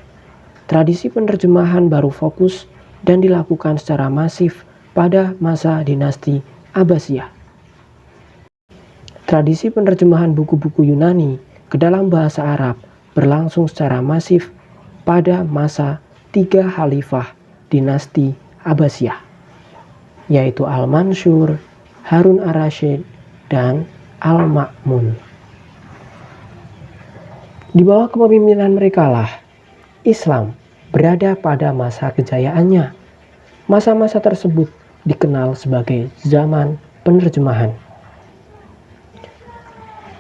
Tradisi penerjemahan baru fokus dan dilakukan secara masif pada masa dinasti Abbasiyah. Tradisi penerjemahan buku-buku Yunani ke dalam bahasa Arab berlangsung secara masif pada masa 3 khalifah dinasti Abbasiyah, yaitu Al-Mansur, Harun ar-Rasyid, dan Al-Ma'mun. Di bawah kepemimpinan merekalah Islam berada pada masa kejayaannya. Masa-masa tersebut dikenal sebagai zaman penerjemahan.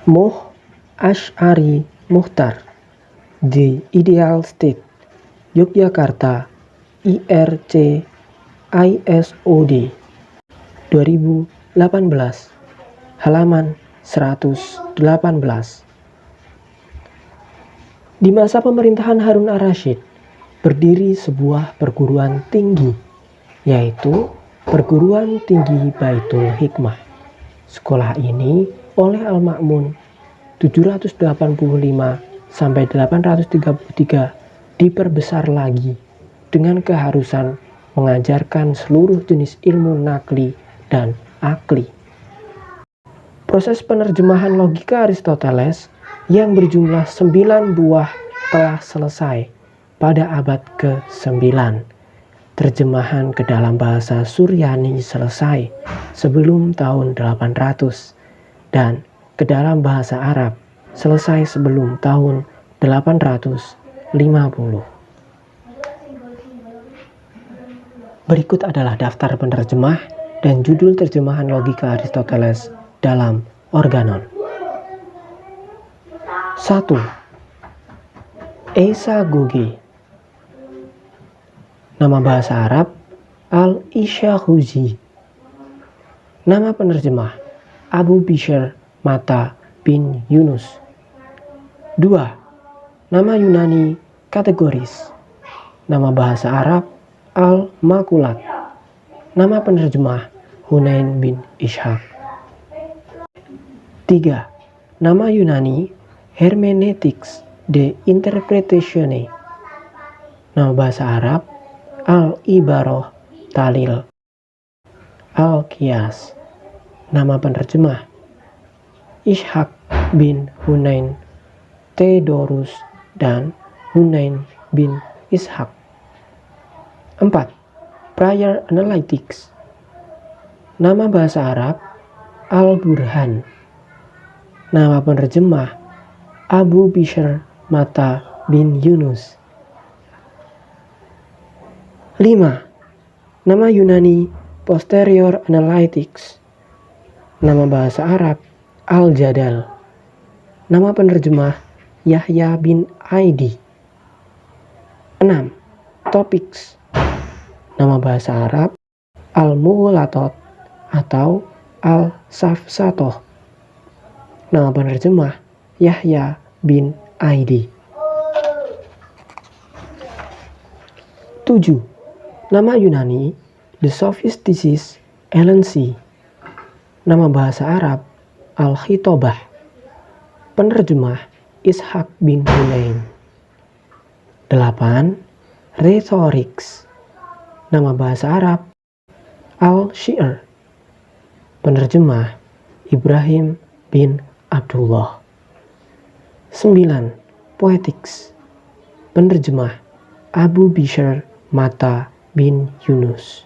Moh Asy'ari Muchtar, The Ideal State, Yogyakarta, IRC ISOD 2018, halaman 118. Di masa pemerintahan Harun ar-Rasyid, berdiri sebuah perguruan tinggi, yaitu Perguruan Tinggi Baitul Hikmah. Sekolah ini oleh Al-Ma'mun 785 sampai 833 diperbesar lagi dengan keharusan mengajarkan seluruh jenis ilmu nakli dan akli. Proses penerjemahan logika Aristoteles yang berjumlah 9 buah telah selesai pada abad ke-9. Terjemahan ke dalam bahasa Suryani selesai sebelum tahun 800 dan ke dalam bahasa Arab selesai sebelum tahun 850. Berikut adalah daftar penerjemah dan judul terjemahan logika Aristoteles dalam Organon. 1. Esa Goge. Nama bahasa Arab Al-Ishahuzi. Nama penerjemah Abu Bishr Mata bin Yunus. 2. Nama Yunani kategoris. Nama bahasa Arab Al-Makulat. Nama penerjemah Hunain bin Ishaq. 3. Nama Yunani Hermeneutics de Interpretatione. Nama bahasa Arab Al-Ibarah Talil Al-Qiyas. Nama penerjemah Ishaq bin Hunain Theodorus dan Hunain bin Ishaq. 4. Prior Analytics. Nama bahasa Arab Al-Burhan. Nama penerjemah Abu Bishr Mata bin Yunus. 5. Nama Yunani Posterior Analytics. Nama bahasa Arab Al-Jadal. Nama penerjemah Yahya bin Aidi. 6. Topics. Nama bahasa Arab Al-Mughalatot atau Al-Safsatoh. Nama penerjemah Yahya bin Aidi. 7. Nama Yunani The Sophisticis Elensi. Nama bahasa Arab Al-Khitobah. Penerjemah Ishaq bin Hunain. 8. Rhetorics. Nama bahasa Arab Al-Syi'r. Penerjemah Ibrahim bin Abdullah. 9. Poetics. Penerjemah Abu Bishr Mata bin Yunus.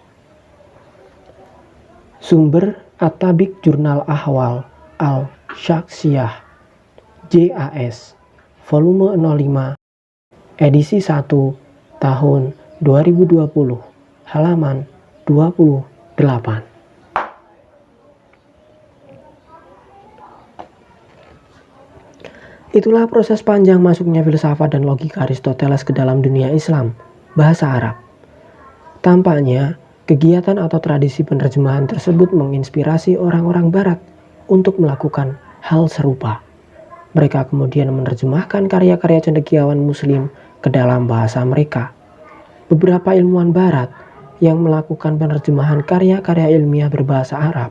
Sumber At-Tabik Jurnal Ahwal Al-Syakhsiyah JAS Volume 05 Edisi 1 tahun 2020 halaman 28. Itulah proses panjang masuknya filsafat dan logika Aristoteles ke dalam dunia Islam, bahasa Arab. Tampaknya, kegiatan atau tradisi penerjemahan tersebut menginspirasi orang-orang Barat untuk melakukan hal serupa. Mereka kemudian menerjemahkan karya-karya cendekiawan Muslim ke dalam bahasa mereka. Beberapa ilmuwan Barat yang melakukan penerjemahan karya-karya ilmiah berbahasa Arab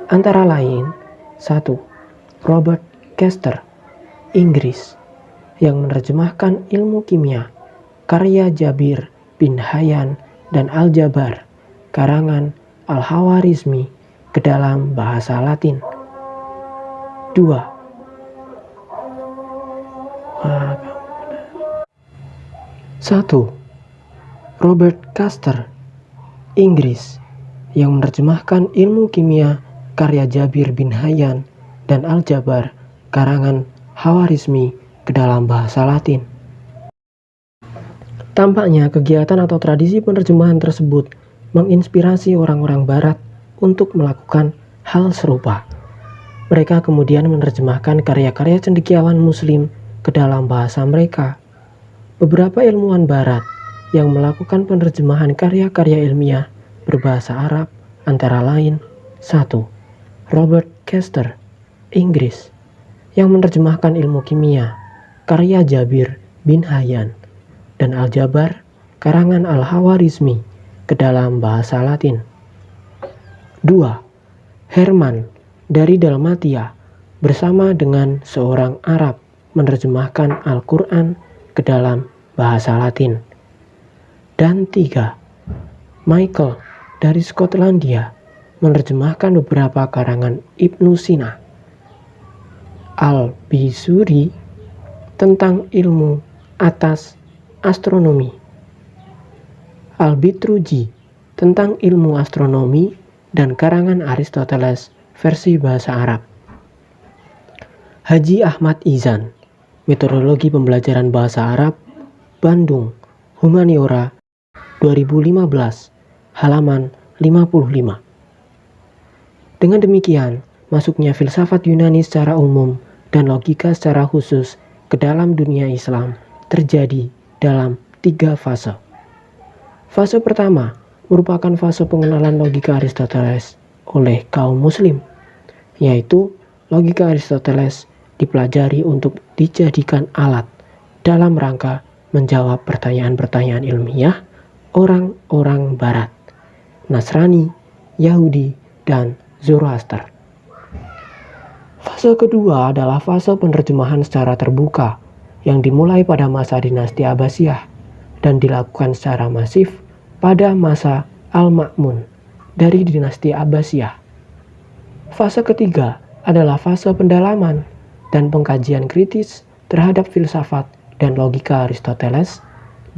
antara lain 1. Robert Kester, Inggris, yang menerjemahkan ilmu kimia, karya Jabir bin Hayyan dan Al-Jabar, karangan Al-Khawarizmi ke dalam bahasa Latin. 2. Robert Kester, Inggris, yang menerjemahkan ilmu kimia, karya Jabir bin Hayyan dan Al-Jabar, karangan Khawarizmi ke dalam bahasa Latin. Tampaknya kegiatan atau tradisi penerjemahan tersebut menginspirasi orang-orang Barat untuk melakukan hal serupa. Mereka kemudian menerjemahkan karya-karya cendekiawan Muslim ke dalam bahasa mereka. Beberapa ilmuwan Barat yang melakukan penerjemahan karya-karya ilmiah berbahasa Arab antara lain 1. Robert Kester, Inggris, yang menerjemahkan ilmu kimia, karya Jabir bin Hayyan dan Al-Jabar, karangan Al-Khawarizmi ke dalam bahasa Latin. 2. Herman dari Dalmatia bersama dengan seorang Arab menerjemahkan Al-Quran ke dalam bahasa Latin. Dan 3. Michael dari Skotlandia menerjemahkan beberapa karangan Ibnu Sina. Al-Bisuri tentang ilmu atas astronomi. Al-Bitruji tentang ilmu astronomi dan karangan Aristoteles versi bahasa Arab. Haji Ahmad Izan, Metodologi Pembelajaran Bahasa Arab, Bandung, Humaniora, 2015, halaman 55. Dengan demikian, masuknya filsafat Yunani secara umum dan logika secara khusus ke dalam dunia Islam terjadi dalam 3 fase. Fase pertama merupakan fase pengenalan logika Aristoteles oleh kaum Muslim, yaitu logika Aristoteles dipelajari untuk dijadikan alat dalam rangka menjawab pertanyaan-pertanyaan ilmiah orang-orang Barat, Nasrani, Yahudi, dan Zoroaster. Fase kedua adalah fase penerjemahan secara terbuka yang dimulai pada masa dinasti Abbasiyah dan dilakukan secara masif pada masa Al-Ma'mun dari dinasti Abbasiyah. Fase ketiga adalah fase pendalaman dan pengkajian kritis terhadap filsafat dan logika Aristoteles,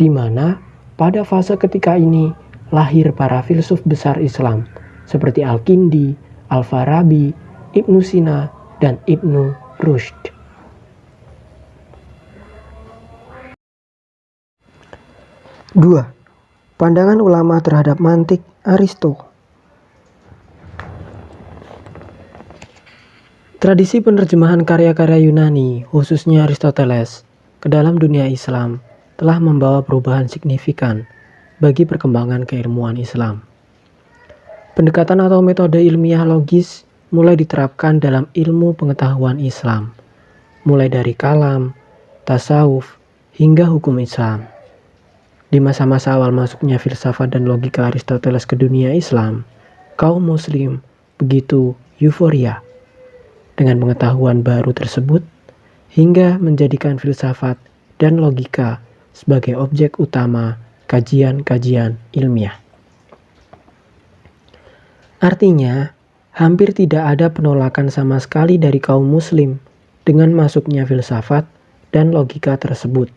di mana pada fase ketika ini lahir para filsuf besar Islam seperti Al-Kindi, Al-Farabi, Ibnu Sina, dan Ibnu Rushd. Dua, pandangan ulama terhadap mantik Aristo. Tradisi penerjemahan karya-karya Yunani, khususnya Aristoteles, ke dalam dunia Islam telah membawa perubahan signifikan bagi perkembangan keilmuan Islam. Pendekatan atau metode ilmiah logis mulai diterapkan dalam ilmu pengetahuan Islam, mulai dari kalam, tasawuf, hingga hukum Islam. Di masa-masa awal masuknya filsafat dan logika Aristoteles ke dunia Islam, kaum muslim begitu euforia dengan pengetahuan baru tersebut hingga menjadikan filsafat dan logika sebagai objek utama kajian-kajian ilmiah. Artinya, hampir tidak ada penolakan sama sekali dari kaum muslim dengan masuknya filsafat dan logika tersebut.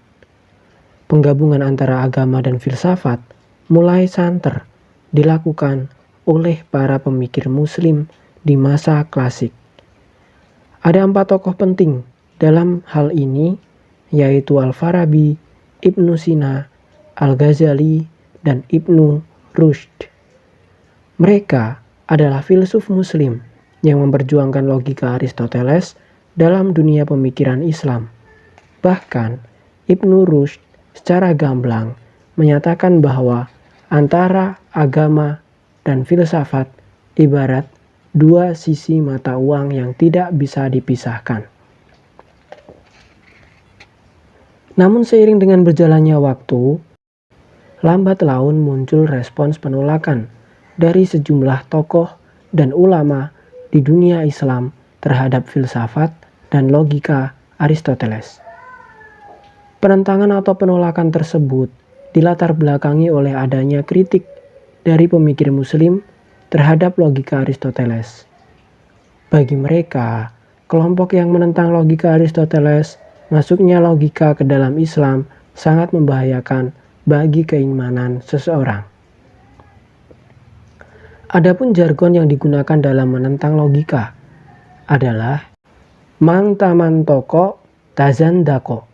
Penggabungan antara agama dan filsafat mulai santer dilakukan oleh para pemikir muslim di masa klasik. Ada 4 tokoh penting dalam hal ini, yaitu Al-Farabi, Ibnu Sina, Al-Ghazali, dan Ibnu Rushd. Mereka adalah filsuf muslim yang memperjuangkan logika Aristoteles dalam dunia pemikiran Islam. Bahkan, Ibnu Rushd secara gamblang menyatakan bahwa antara agama dan filsafat ibarat 2 sisi mata uang yang tidak bisa dipisahkan. Namun seiring dengan berjalannya waktu, lambat laun muncul respons penolakan dari sejumlah tokoh dan ulama di dunia Islam terhadap filsafat dan logika Aristoteles. Penentangan atau penolakan tersebut dilatar belakangi oleh adanya kritik dari pemikir muslim terhadap logika Aristoteles. Bagi mereka, kelompok yang menentang logika Aristoteles, masuknya logika ke dalam Islam sangat membahayakan bagi keimanan seseorang. Adapun jargon yang digunakan dalam menentang logika adalah man tamantoko tazandako.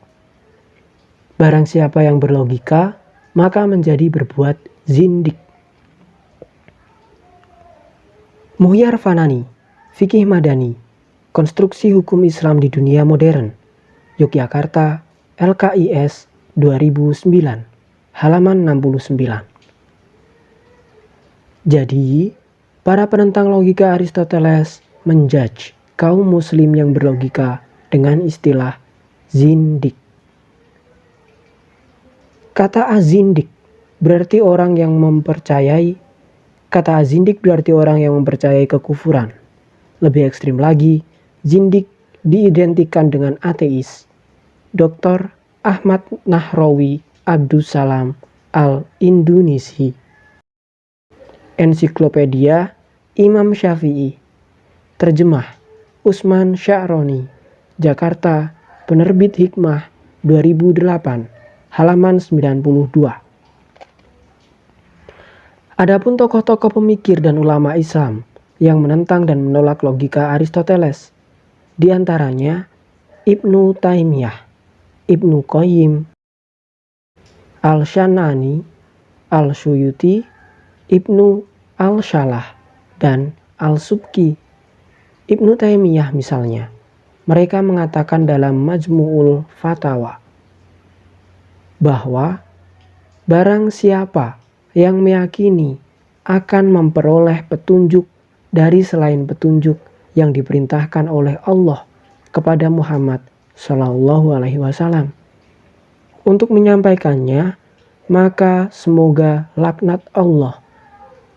Barang siapa yang berlogika, maka menjadi berbuat zindik. Muhyar Fanani, Fikih Madani, Konstruksi Hukum Islam di Dunia Modern, Yogyakarta, LKIS 2009, halaman 69. Jadi, para penentang logika Aristoteles menjudge kaum muslim yang berlogika dengan istilah zindik. Kata azindik berarti orang yang mempercayai kekufuran. Lebih ekstrim lagi, zindik diidentikan dengan ateis. Dr. Ahmad Nahrawi Abdussalam Al-Indonesi. Ensiklopedia Imam Syafi'i. Terjemah Usman Sya'roni. Jakarta, Penerbit Hikmah 2008, halaman 92. Adapun tokoh-tokoh pemikir dan ulama Islam yang menentang dan menolak logika Aristoteles, di antaranya Ibnu Taimiyah, Ibnu Qayyim, Al-Shanani, Al-Suyuti, Ibnu Al-Shalah, dan Al-Subki. Ibnu Taimiyah misalnya, mereka mengatakan dalam Majmu'ul Fatawa bahwa barang siapa yang meyakini akan memperoleh petunjuk dari selain petunjuk yang diperintahkan oleh Allah kepada Muhammad SAW untuk menyampaikannya, maka semoga laknat Allah,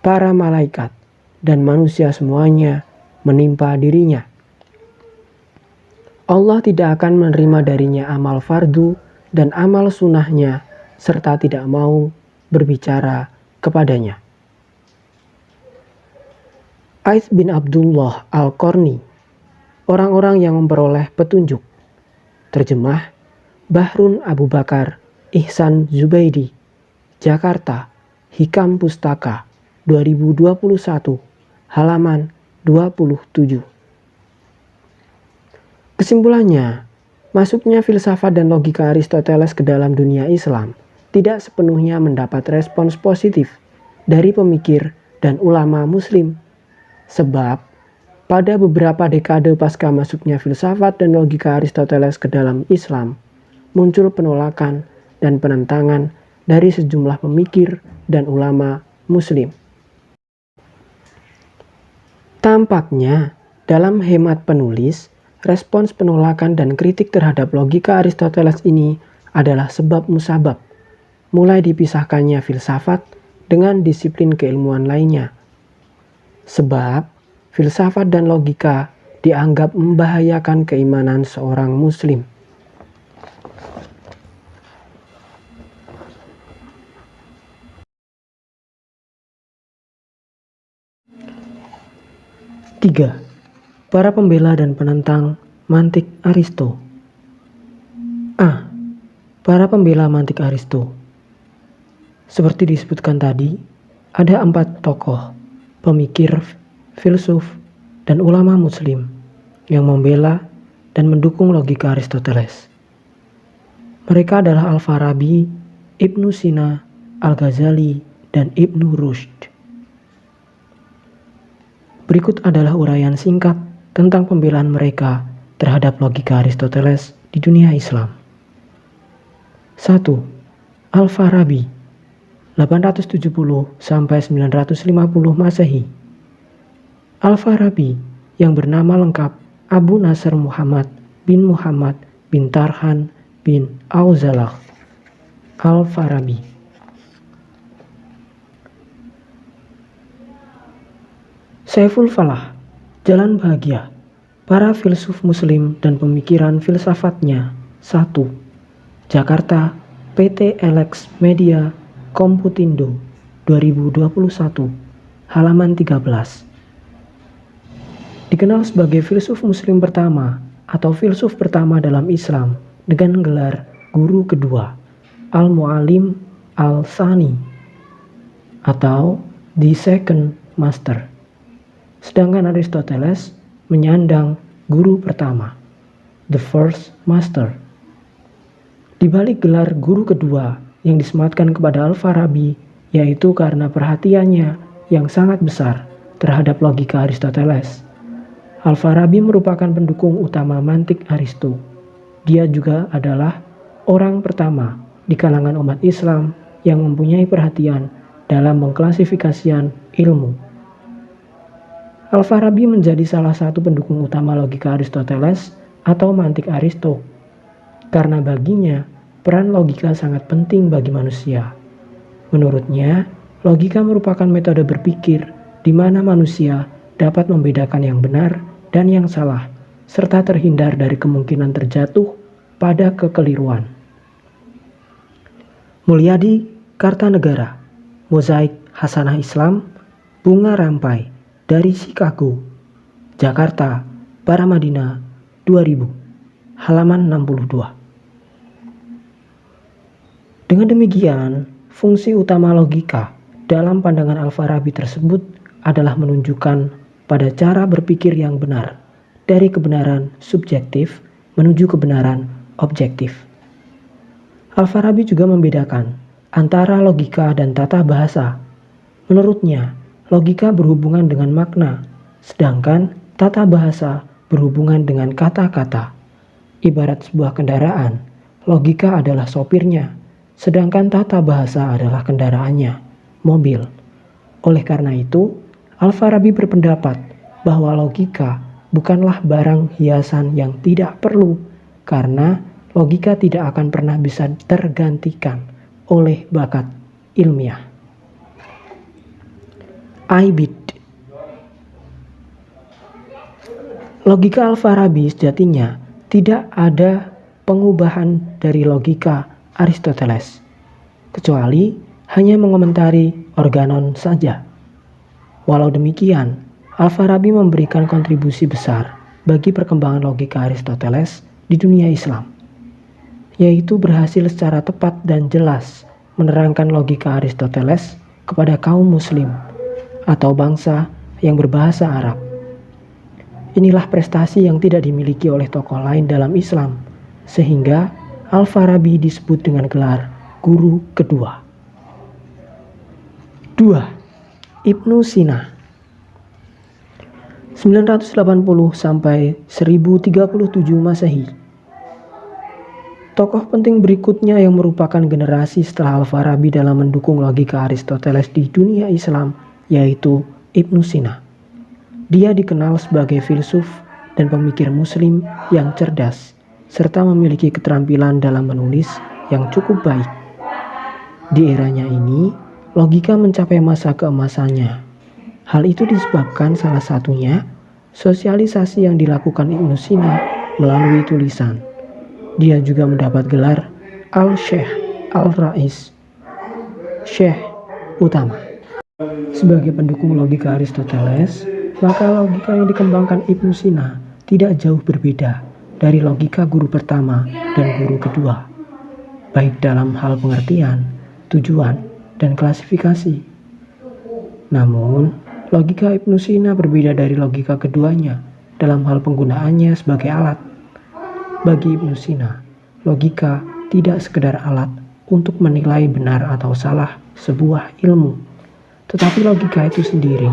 para malaikat, dan manusia semuanya menimpa dirinya. Allah tidak akan menerima darinya amal fardu dan amal sunnahnya serta tidak mau berbicara kepadanya. Aits bin Abdullah Al-Qarni, orang-orang yang memperoleh petunjuk. Terjemah Bahrun Abu Bakar Ihsan Zubaidi, Jakarta, Hikam Pustaka 2021, halaman 27. Kesimpulannya, masuknya filsafat dan logika Aristoteles ke dalam dunia Islam tidak sepenuhnya mendapat respons positif dari pemikir dan ulama muslim. Sebab, pada beberapa dekade pasca masuknya filsafat dan logika Aristoteles ke dalam Islam, muncul penolakan dan penentangan dari sejumlah pemikir dan ulama Muslim. Tampaknya, dalam hemat penulis, respons penolakan dan kritik terhadap logika Aristoteles ini adalah sebab musabab, mulai dipisahkannya filsafat dengan disiplin keilmuan lainnya. Sebab, filsafat dan logika dianggap membahayakan keimanan seorang Muslim. Tiga, para pembela dan penentang mantik Aristo. A. Para pembela mantik Aristo. Seperti disebutkan tadi, ada 4 tokoh, pemikir, filsuf, dan ulama Muslim yang membela dan mendukung logika Aristoteles. Mereka adalah Al-Farabi, Ibnu Sina, Al-Ghazali, dan Ibnu Rushd. Berikut adalah uraian singkat tentang pembelaan mereka terhadap logika Aristoteles di dunia Islam. 1. Al-Farabi 870 sampai 950 Masehi. Al-Farabi yang bernama lengkap Abu Nasr Muhammad bin Tarhan bin Auzalah Al-Farabi. Saiful Falah, Jalan Bahagia, para filsuf Muslim dan pemikiran filsafatnya. 1. Jakarta, PT Elex Media Komputindo 2021, halaman 13. Dikenal sebagai filsuf Muslim pertama atau filsuf pertama dalam Islam dengan gelar guru kedua, Al-Mu'allim Al-Sani atau The Second Master. Sedangkan Aristoteles menyandang guru pertama, the first master. Di balik gelar guru kedua yang disematkan kepada Al-Farabi, yaitu karena perhatiannya yang sangat besar terhadap logika Aristoteles. Al-Farabi merupakan pendukung utama mantik Aristo. Dia juga adalah orang pertama di kalangan umat Islam yang mempunyai perhatian dalam mengklasifikasikan ilmu. Al-Farabi menjadi salah satu pendukung utama logika Aristoteles atau mantik Aristo, karena baginya peran logika sangat penting bagi manusia. Menurutnya, logika merupakan metode berpikir di mana manusia dapat membedakan yang benar dan yang salah, serta terhindar dari kemungkinan terjatuh pada kekeliruan. Mulyadi Kartanegara, Mozaik Hasanah Islam, Bunga Rampai, dari Chicago, Jakarta, Paramadina, 2000, halaman 62. Dengan demikian, fungsi utama logika dalam pandangan Al-Farabi tersebut adalah menunjukkan pada cara berpikir yang benar, dari kebenaran subjektif menuju kebenaran objektif. Al-Farabi juga membedakan antara logika dan tata bahasa. Menurutnya, logika berhubungan dengan makna, sedangkan tata bahasa berhubungan dengan kata-kata. Ibarat sebuah kendaraan, logika adalah sopirnya, sedangkan tata bahasa adalah kendaraannya, mobil. Oleh karena itu, Al-Farabi berpendapat bahwa logika bukanlah barang hiasan yang tidak perlu, karena logika tidak akan pernah bisa tergantikan oleh bakat ilmiah. Ibid. Logika Al-Farabi sejatinya tidak ada pengubahan dari logika Aristoteles, kecuali hanya mengomentari organon saja. Walau demikian, Al-Farabi memberikan kontribusi besar bagi perkembangan logika Aristoteles di dunia Islam, yaitu berhasil secara tepat dan jelas menerangkan logika Aristoteles kepada kaum Muslim atau bangsa yang berbahasa Arab. Inilah prestasi yang tidak dimiliki oleh tokoh lain dalam Islam, sehingga Al-Farabi disebut dengan gelar guru kedua. 2. Ibnu Sina 980 sampai 1037 Masehi. Tokoh penting berikutnya yang merupakan generasi setelah Al-Farabi dalam mendukung logika Aristoteles di dunia Islam yaitu Ibnu Sina. Dia dikenal sebagai filsuf dan pemikir muslim yang cerdas serta memiliki keterampilan dalam menulis yang cukup baik. Di eranya ini, logika mencapai masa keemasannya. Hal itu disebabkan salah satunya sosialisasi yang dilakukan Ibnu Sina melalui tulisan. Dia juga mendapat gelar Al-Syekh Al-Rais, Syekh Utama. Sebagai pendukung logika Aristoteles, maka logika yang dikembangkan Ibnu Sina tidak jauh berbeda dari logika guru pertama dan guru kedua, baik dalam hal pengertian, tujuan, dan klasifikasi. Namun, logika Ibnu Sina berbeda dari logika keduanya dalam hal penggunaannya sebagai alat. Bagi Ibnu Sina, logika tidak sekedar alat untuk menilai benar atau salah sebuah ilmu, tetapi logika itu sendiri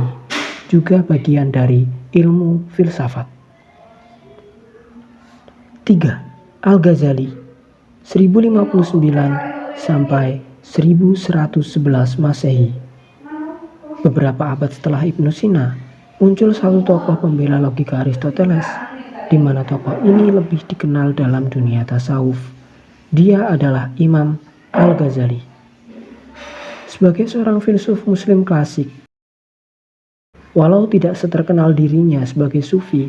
juga bagian dari ilmu filsafat. 3. Al-Ghazali 1059 sampai 1111 Masehi. Beberapa abad setelah Ibnu Sina, muncul satu tokoh pembela logika Aristoteles, di mana tokoh ini lebih dikenal dalam dunia tasawuf. Dia adalah Imam Al-Ghazali. Sebagai seorang filsuf muslim klasik, walau tidak seterkenal dirinya sebagai sufi,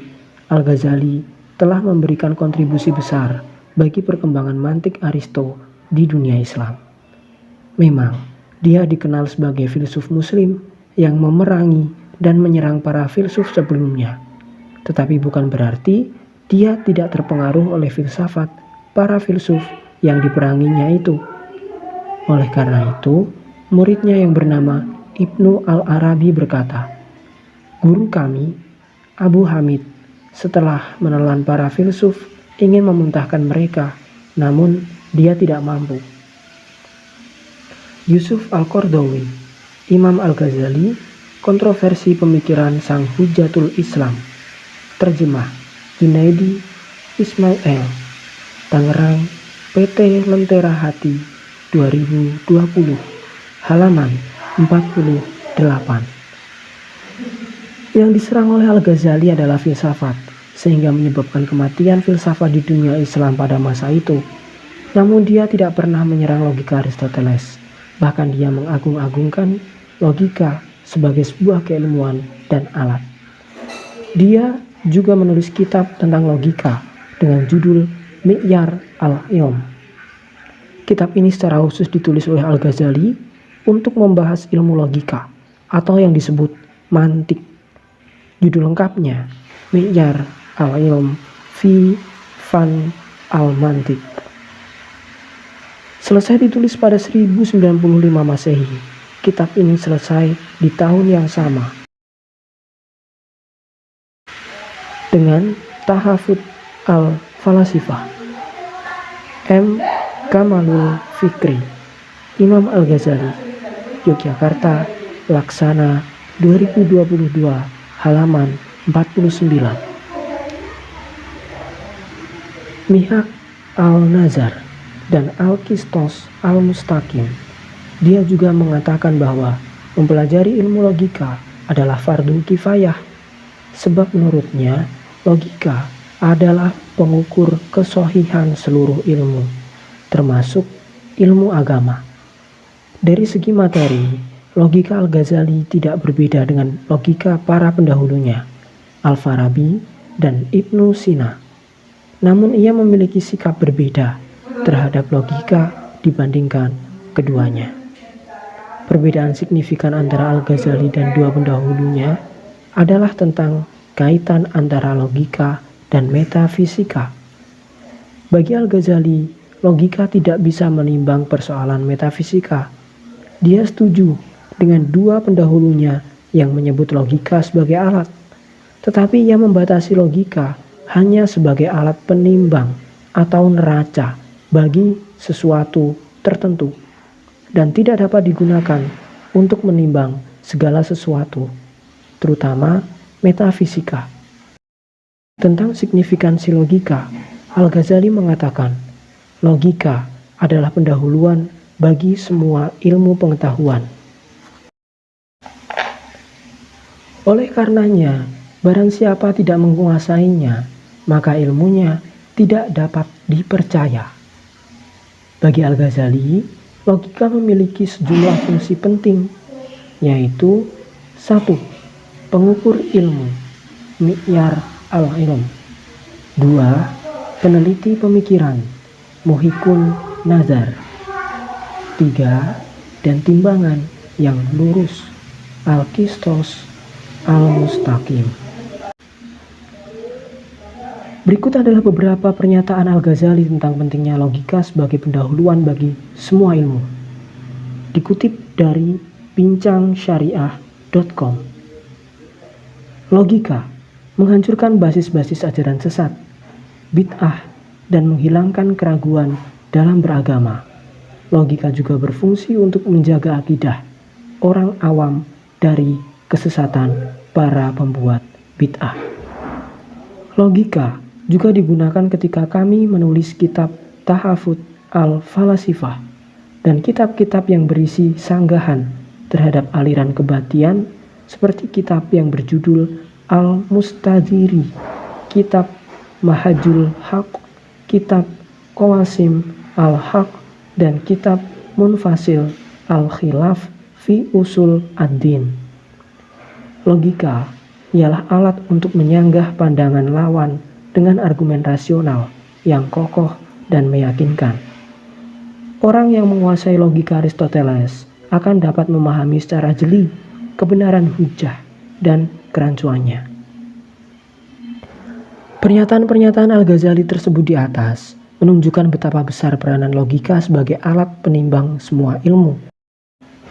Al-Ghazali telah memberikan kontribusi besar bagi perkembangan mantik Aristo di dunia Islam. Memang, dia dikenal sebagai filsuf muslim yang memerangi dan menyerang para filsuf sebelumnya. Tetapi bukan berarti dia tidak terpengaruh oleh filsafat para filsuf yang diperanginya itu. Oleh karena itu, muridnya yang bernama Ibnu Al-Arabi berkata, "Guru kami, Abu Hamid, setelah menelan para filsuf ingin memuntahkan mereka, namun dia tidak mampu." Yusuf Al-Qardawi, Imam Al-Ghazali, kontroversi pemikiran sang Hujatul Islam. Terjemah Junaidi Ismail, Tangerang, PT Lentera Hati, 2020, halaman 48. Yang diserang oleh Al-Ghazali adalah filsafat, sehingga menyebabkan kematian filsafat di dunia Islam pada masa itu. Namun dia tidak pernah menyerang logika Aristoteles, bahkan dia mengagung-agungkan logika sebagai sebuah keilmuan dan alat. Dia juga menulis kitab tentang logika dengan judul Mi'yar al-Ilm. Kitab ini secara khusus ditulis oleh Al-Ghazali untuk membahas ilmu logika atau yang disebut mantik. Judul lengkapnya Mi'yar al-Ilm fi Fan al-Mantik. Selesai ditulis pada 1095 Masehi. Kitab ini selesai di tahun yang sama dengan Tahafut al-Falasifah. M. Kamalul Fikri, Imam Al-Ghazali, Yogyakarta, Laksana, 2022, halaman 49. Mihak Al-Nazar dan Al-Kistos Al-Mustaqim. Dia juga mengatakan bahwa mempelajari ilmu logika adalah fardu kifayah, sebab menurutnya logika adalah pengukur kesohihan seluruh ilmu, termasuk ilmu agama. Dari segi materi, logika Al-Ghazali tidak berbeda dengan logika para pendahulunya, Al-Farabi dan Ibnu Sina. Namun ia memiliki sikap berbeda terhadap logika dibandingkan keduanya. Perbedaan signifikan antara Al-Ghazali dan dua pendahulunya adalah tentang kaitan antara logika dan metafisika. Bagi Al-Ghazali, logika tidak bisa menimbang persoalan metafisika. Dia setuju dengan dua pendahulunya yang menyebut logika sebagai alat, tetapi ia membatasi logika hanya sebagai alat penimbang atau neraca bagi sesuatu tertentu dan tidak dapat digunakan untuk menimbang segala sesuatu, terutama metafisika. Tentang signifikansi logika, Al-Ghazali mengatakan, logika adalah pendahuluan bagi semua ilmu pengetahuan. Oleh karenanya, barang siapa tidak menguasainya, maka ilmunya tidak dapat dipercaya. Bagi Al-Ghazali, logika memiliki sejumlah fungsi penting, yaitu 1. Pengukur ilmu, mi'yar al-ilm. 2. Peneliti pemikiran, muhikun nazar. 3. Dan timbangan yang lurus, al-qistos al-mustaqim. Berikut adalah beberapa pernyataan Al-Ghazali tentang pentingnya logika sebagai pendahuluan bagi semua ilmu. Dikutip dari bincangsyariah.com. Logika menghancurkan basis-basis ajaran sesat, bid'ah, dan menghilangkan keraguan dalam beragama. Logika juga berfungsi untuk menjaga akidah orang awam dari kesesatan para pembuat bid'ah. Logika juga digunakan ketika kami menulis kitab Tahafut al-Falasifah dan kitab-kitab yang berisi sanggahan terhadap aliran kebatian seperti kitab yang berjudul Al-Mustadhiri, kitab Mahajul Haq, kitab Qawasim al-Haq, dan kitab Munfasil al-Khilaf fi Usul ad-Din. Logika ialah alat untuk menyanggah pandangan lawan dengan argumen rasional yang kokoh dan meyakinkan. Orang yang menguasai logika Aristoteles akan dapat memahami secara jeli kebenaran hujjah dan kerancuannya. Pernyataan-pernyataan Al-Ghazali tersebut di atas menunjukkan betapa besar peranan logika sebagai alat penimbang semua ilmu.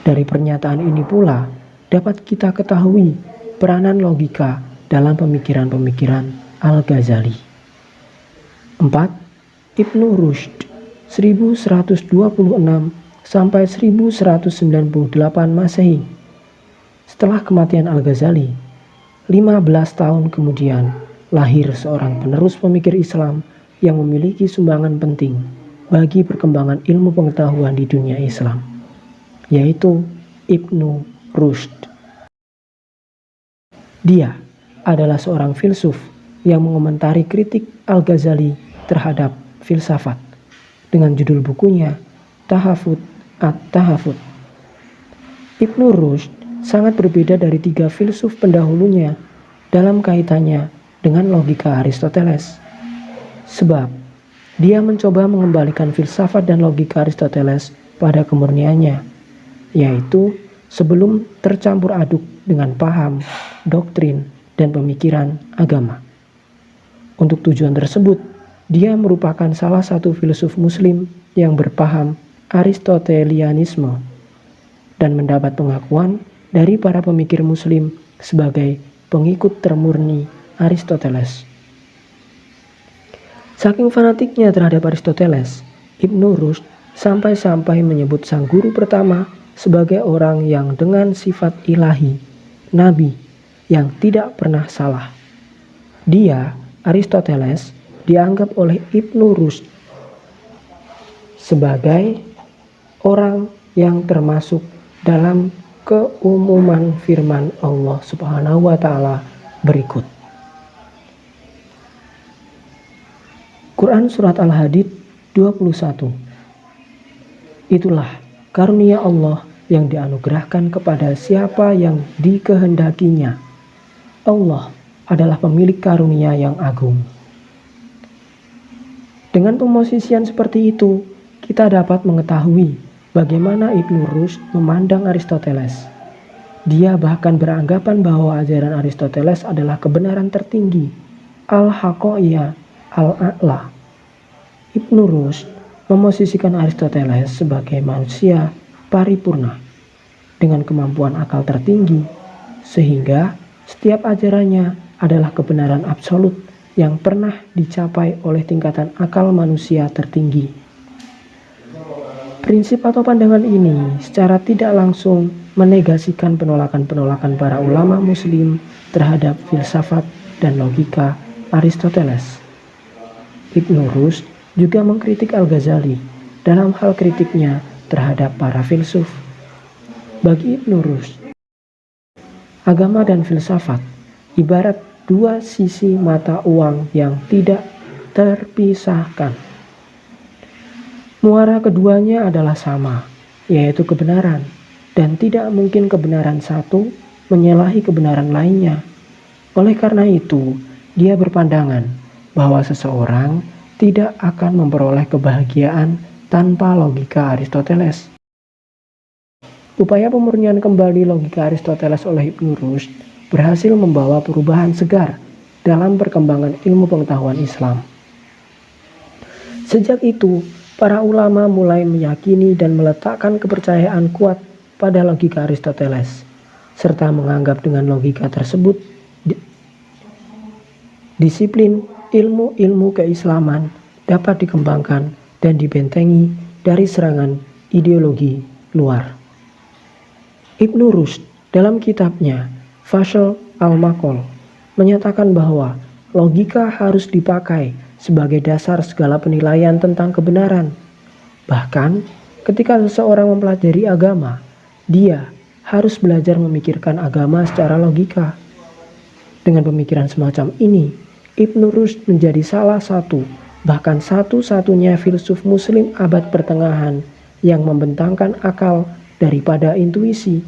Dari pernyataan ini pula dapat kita ketahui peranan logika dalam pemikiran-pemikiran Al-Ghazali. 4. Ibnu Rushd 1126 sampai 1198 Masehi. Setelah kematian Al-Ghazali, 15 tahun kemudian lahir seorang penerus pemikir Islam yang memiliki sumbangan penting bagi perkembangan ilmu pengetahuan di dunia Islam, yaitu Ibnu Rushd. Dia adalah seorang filsuf yang mengomentari kritik Al-Ghazali terhadap filsafat dengan judul bukunya Tahafut at-Tahafut. Ibnu Rushd sangat berbeda dari 3 filsuf pendahulunya dalam kaitannya dengan logika Aristoteles, sebab dia mencoba mengembalikan filsafat dan logika Aristoteles pada kemurniannya, yaitu sebelum tercampur aduk dengan paham, doktrin, dan pemikiran agama. Untuk tujuan tersebut, dia merupakan salah satu filsuf muslim yang berpaham Aristotelianisme dan mendapat pengakuan dari para pemikir muslim sebagai pengikut termurni Aristoteles. Saking fanatiknya terhadap Aristoteles, Ibnu Rushd sampai-sampai menyebut sang guru pertama sebagai orang yang dengan sifat ilahi, nabi, yang tidak pernah salah. Dia, Aristoteles, dianggap oleh Ibnu Rushd sebagai orang yang termasuk dalam keumuman firman Allah Subhanahu wa Ta'ala berikut. Quran Surat Al-Hadid 21. Itulah karunia Allah yang dianugerahkan kepada siapa yang dikehendakinya. Allah adalah pemilik karunia yang agung. Dengan pemosisian seperti itu, kita dapat mengetahui bagaimana Ibnu Rushd memandang Aristoteles. Dia bahkan beranggapan bahwa ajaran Aristoteles adalah kebenaran tertinggi, al-haqqiyah, al-a'la. Ibnu Rushd memosisikan Aristoteles sebagai manusia paripurna dengan kemampuan akal tertinggi, sehingga setiap ajarannya adalah kebenaran absolut yang pernah dicapai oleh tingkatan akal manusia tertinggi. Prinsip atau pandangan ini secara tidak langsung menegasikan penolakan-penolakan para ulama muslim terhadap filsafat dan logika Aristoteles. Ibnu Rushd juga mengkritik Al-Ghazali dalam hal kritiknya terhadap para filsuf. Bagi Ibnu Rushd, agama dan filsafat ibarat dua sisi mata uang yang tidak terpisahkan. Muara keduanya adalah sama, yaitu kebenaran, dan tidak mungkin kebenaran satu menyalahi kebenaran lainnya. Oleh karena itu, dia berpandangan bahwa seseorang tidak akan memperoleh kebahagiaan tanpa logika Aristoteles. Upaya pemurnian kembali logika Aristoteles oleh Ibnu Rushd berhasil membawa perubahan segar dalam perkembangan ilmu pengetahuan Islam. Sejak itu, para ulama mulai meyakini dan meletakkan kepercayaan kuat pada logika Aristoteles, serta menganggap dengan logika tersebut disiplin ilmu-ilmu keislaman dapat dikembangkan dan dibentengi dari serangan ideologi luar. Ibnu Rushd dalam kitabnya Fashl al-Maqal menyatakan bahwa logika harus dipakai sebagai dasar segala penilaian tentang kebenaran. Bahkan ketika seseorang mempelajari agama, dia harus belajar memikirkan agama secara logika. Dengan pemikiran semacam ini, Ibnu Rushd menjadi salah satu, bahkan satu-satunya filsuf muslim abad pertengahan yang membentangkan akal daripada intuisi.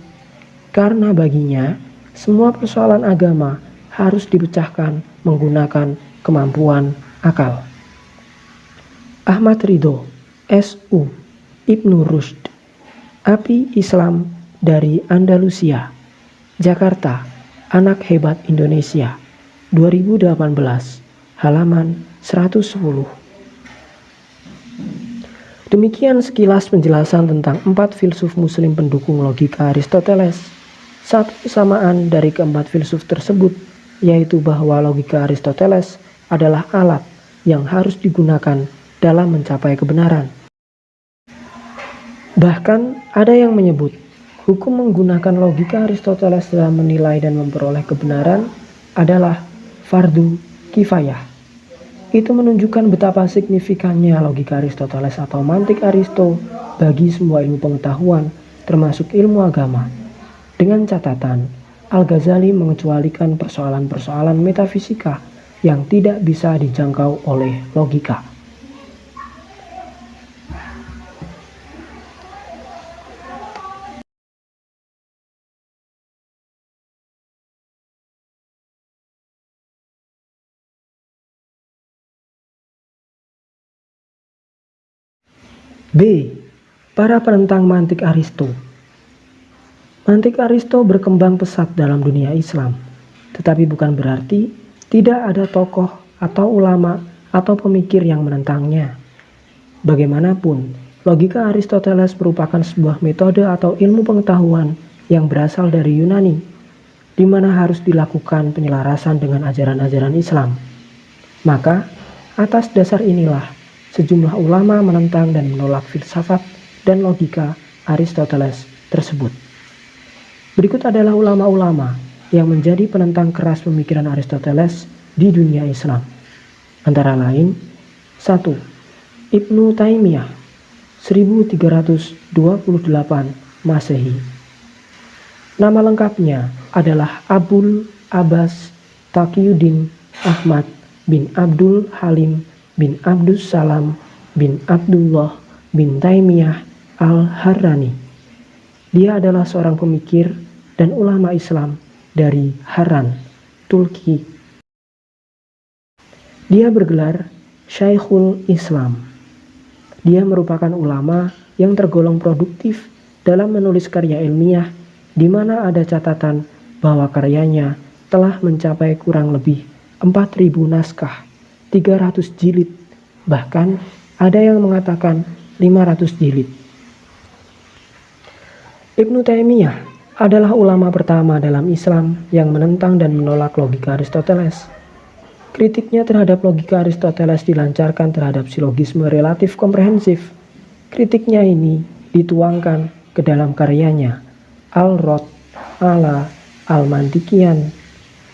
Karena baginya, semua persoalan agama harus dipecahkan menggunakan kemampuan akal. Ahmad Ridho, S.U. Ibnu Rushd, Api Islam dari Andalusia, Jakarta, Anak Hebat Indonesia, 2018, halaman 110. Demikian sekilas penjelasan tentang 4 filsuf muslim pendukung logika Aristoteles. Satu kesamaan dari keempat filsuf tersebut, yaitu bahwa logika Aristoteles adalah alat yang harus digunakan dalam mencapai kebenaran. Bahkan ada yang menyebut hukum menggunakan logika Aristoteles dalam menilai dan memperoleh kebenaran adalah fardu kifayah. Itu menunjukkan betapa signifikannya logika Aristoteles atau mantik Aristo bagi semua ilmu pengetahuan, termasuk ilmu agama. Dengan catatan, Al-Ghazali mengecualikan persoalan-persoalan metafisika yang tidak bisa dijangkau oleh logika. B. Para penentang mantik Aristo. Mantik Aristo berkembang pesat dalam dunia Islam, tetapi bukan berarti tidak ada tokoh atau ulama atau pemikir yang menentangnya. Bagaimanapun, logika Aristoteles merupakan sebuah metode atau ilmu pengetahuan yang berasal dari Yunani, di mana harus dilakukan penyelarasan dengan ajaran-ajaran Islam. Maka, atas dasar inilah sejumlah ulama menentang dan menolak filsafat dan logika Aristoteles tersebut. Berikut adalah ulama-ulama yang menjadi penentang keras pemikiran Aristoteles di dunia Islam. Antara lain, 1. Ibnu Taimiyah, 1328 Masehi. Nama lengkapnya adalah Abul Abbas Taqiyuddin Ahmad bin Abdul Halim bin Abdus Salam bin Abdullah bin Taimiyah al-Harrani. Dia adalah seorang pemikir dan ulama Islam dari Haran, Turki. Dia bergelar Syekhul Islam. Dia merupakan ulama yang tergolong produktif dalam menulis karya ilmiah, di mana ada catatan bahwa karyanya telah mencapai kurang lebih 4.000 naskah, 300 jilid, bahkan ada yang mengatakan 500 jilid. Ibnu Taimiyah adalah ulama pertama dalam Islam yang menentang dan menolak logika Aristoteles. Kritiknya terhadap logika Aristoteles dilancarkan terhadap silogisme relatif komprehensif. Kritiknya ini dituangkan ke dalam karyanya Al-Radd ala Al-Mantiqiyan,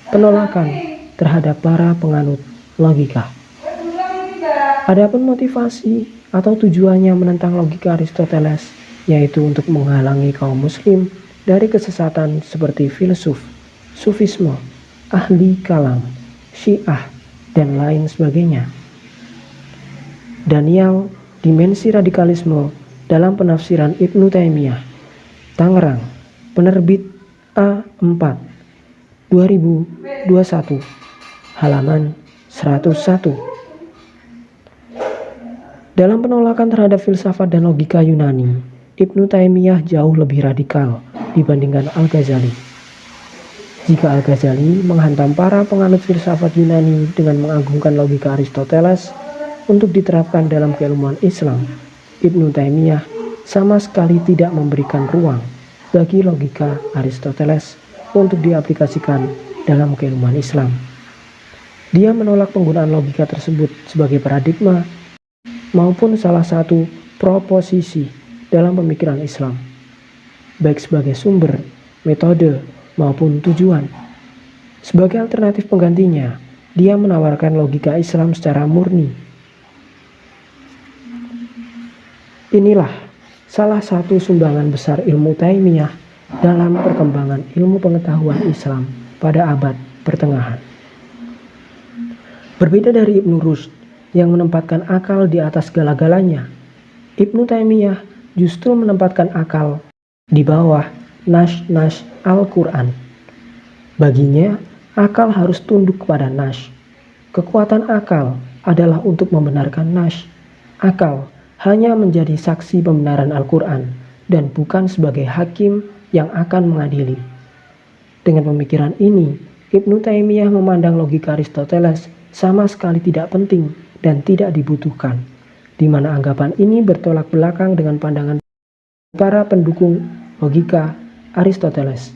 penolakan terhadap para penganut logika. Adapun motivasi atau tujuannya menentang logika Aristoteles, yaitu untuk menghalangi kaum muslim dari kesesatan seperti filsuf, sufisme, ahli kalam, syiah, dan lain sebagainya. Daniel, Dimensi Radikalisme dalam Penafsiran Ibnu Taimiyah, Tangerang, Penerbit A4, 2021, halaman 101. Dalam penolakan terhadap filsafat dan logika Yunani, Ibnu Taimiyah jauh lebih radikal dibandingkan Al-Ghazali. Jika Al-Ghazali menghantam para penganut filsafat Yunani dengan mengagungkan logika Aristoteles untuk diterapkan dalam keilmuan Islam, Ibnu Taimiyah sama sekali tidak memberikan ruang bagi logika Aristoteles untuk diaplikasikan dalam keilmuan Islam. Dia menolak penggunaan logika tersebut sebagai paradigma maupun salah satu proposisi dalam pemikiran Islam, baik sebagai sumber, metode, maupun tujuan. Sebagai alternatif penggantinya, dia menawarkan logika Islam secara murni. Inilah salah satu sumbangan besar ilmu Taimiyah dalam perkembangan ilmu pengetahuan Islam pada abad pertengahan. Berbeda dari Ibnu Rushd yang menempatkan akal di atas segala-galanya, Ibnu Taimiyah justru menempatkan akal di bawah nas Al-Quran. Baginya, akal harus tunduk kepada nas. Kekuatan akal adalah untuk membenarkan nas. Akal hanya menjadi saksi pembenaran Al-Quran dan bukan sebagai hakim yang akan mengadili. Dengan pemikiran ini, Ibnu Taimiyah memandang logika Aristoteles sama sekali tidak penting dan tidak dibutuhkan, di mana anggapan ini bertolak belakang dengan pandangan para pendukung logika Aristoteles.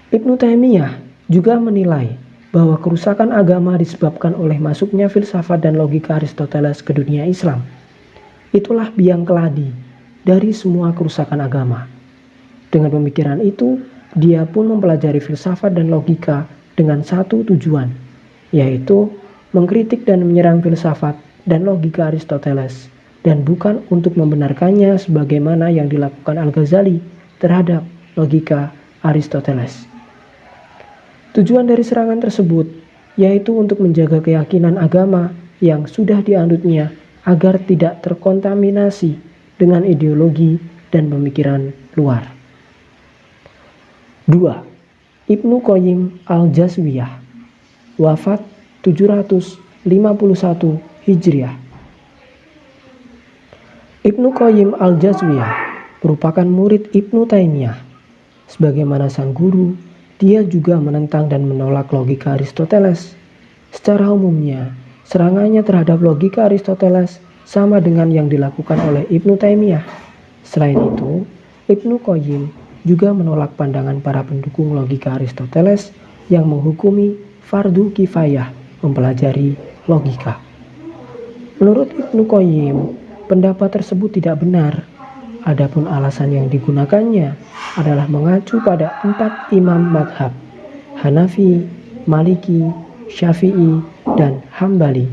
Ibnu Taimiyah juga menilai bahwa kerusakan agama disebabkan oleh masuknya filsafat dan logika Aristoteles ke dunia Islam. Itulah biang keladi dari semua kerusakan agama. Dengan pemikiran itu, dia pun mempelajari filsafat dan logika dengan satu tujuan, yaitu mengkritik dan menyerang filsafat dan logika Aristoteles, dan bukan untuk membenarkannya sebagaimana yang dilakukan Al-Ghazali terhadap logika Aristoteles. Tujuan dari serangan tersebut yaitu untuk menjaga keyakinan agama yang sudah dianutnya agar tidak terkontaminasi dengan ideologi dan pemikiran luar. 2. Ibnu Qayyim Al-Jazwiyah, wafat 751 Hijriah. Ibnu Qayyim Al-Jazwiyah merupakan murid Ibnu Taimiyah. Sebagaimana sang guru, dia juga menentang dan menolak logika Aristoteles. Secara umumnya, serangannya terhadap logika Aristoteles sama dengan yang dilakukan oleh Ibnu Taimiyah. Selain itu, Ibnu Qayyim juga menolak pandangan para pendukung logika Aristoteles yang menghukumi fardu kifayah mempelajari logika. Menurut Ibnu Qayyim, pendapat tersebut tidak benar. Adapun alasan yang digunakannya adalah mengacu pada 4 imam madhab, Hanafi, Maliki, Syafi'i, dan Hambali,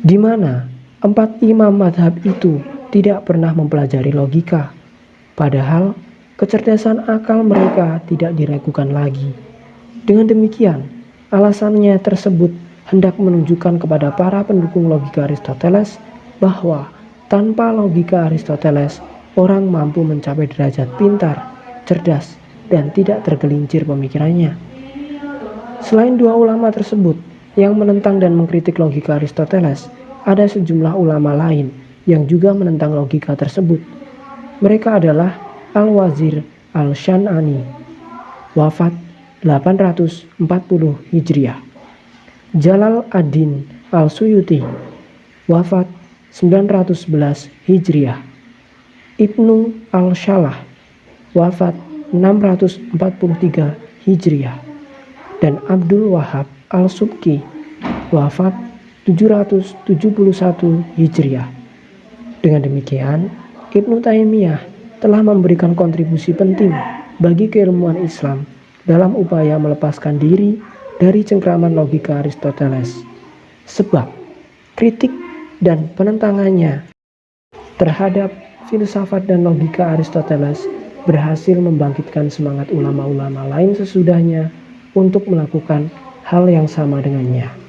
di mana 4 imam madhab itu tidak pernah mempelajari logika. Padahal kecerdasan akal mereka tidak diragukan lagi. Dengan demikian, alasannya tersebut hendak menunjukkan kepada para pendukung logika Aristoteles bahwa tanpa logika Aristoteles, orang mampu mencapai derajat pintar, cerdas, dan tidak tergelincir pemikirannya. Selain dua ulama tersebut yang menentang dan mengkritik logika Aristoteles, ada sejumlah ulama lain yang juga menentang logika tersebut. Mereka adalah Al-Wazir Al-Shan'ani, wafat 840 Hijriah. Jalal ad-Din Al-Suyuti, wafat 911 Hijriah. Ibnu Al-Shalah, wafat 643 Hijriah. Dan Abdul Wahab Al-Subki, wafat 771 Hijriah. Dengan demikian, Ibnu Taimiyah telah memberikan kontribusi penting bagi keilmuan Islam dalam upaya melepaskan diri dari cengkraman logika Aristoteles. Sebab kritik dan penentangannya terhadap filsafat dan logika Aristoteles berhasil membangkitkan semangat ulama-ulama lain sesudahnya untuk melakukan hal yang sama dengannya.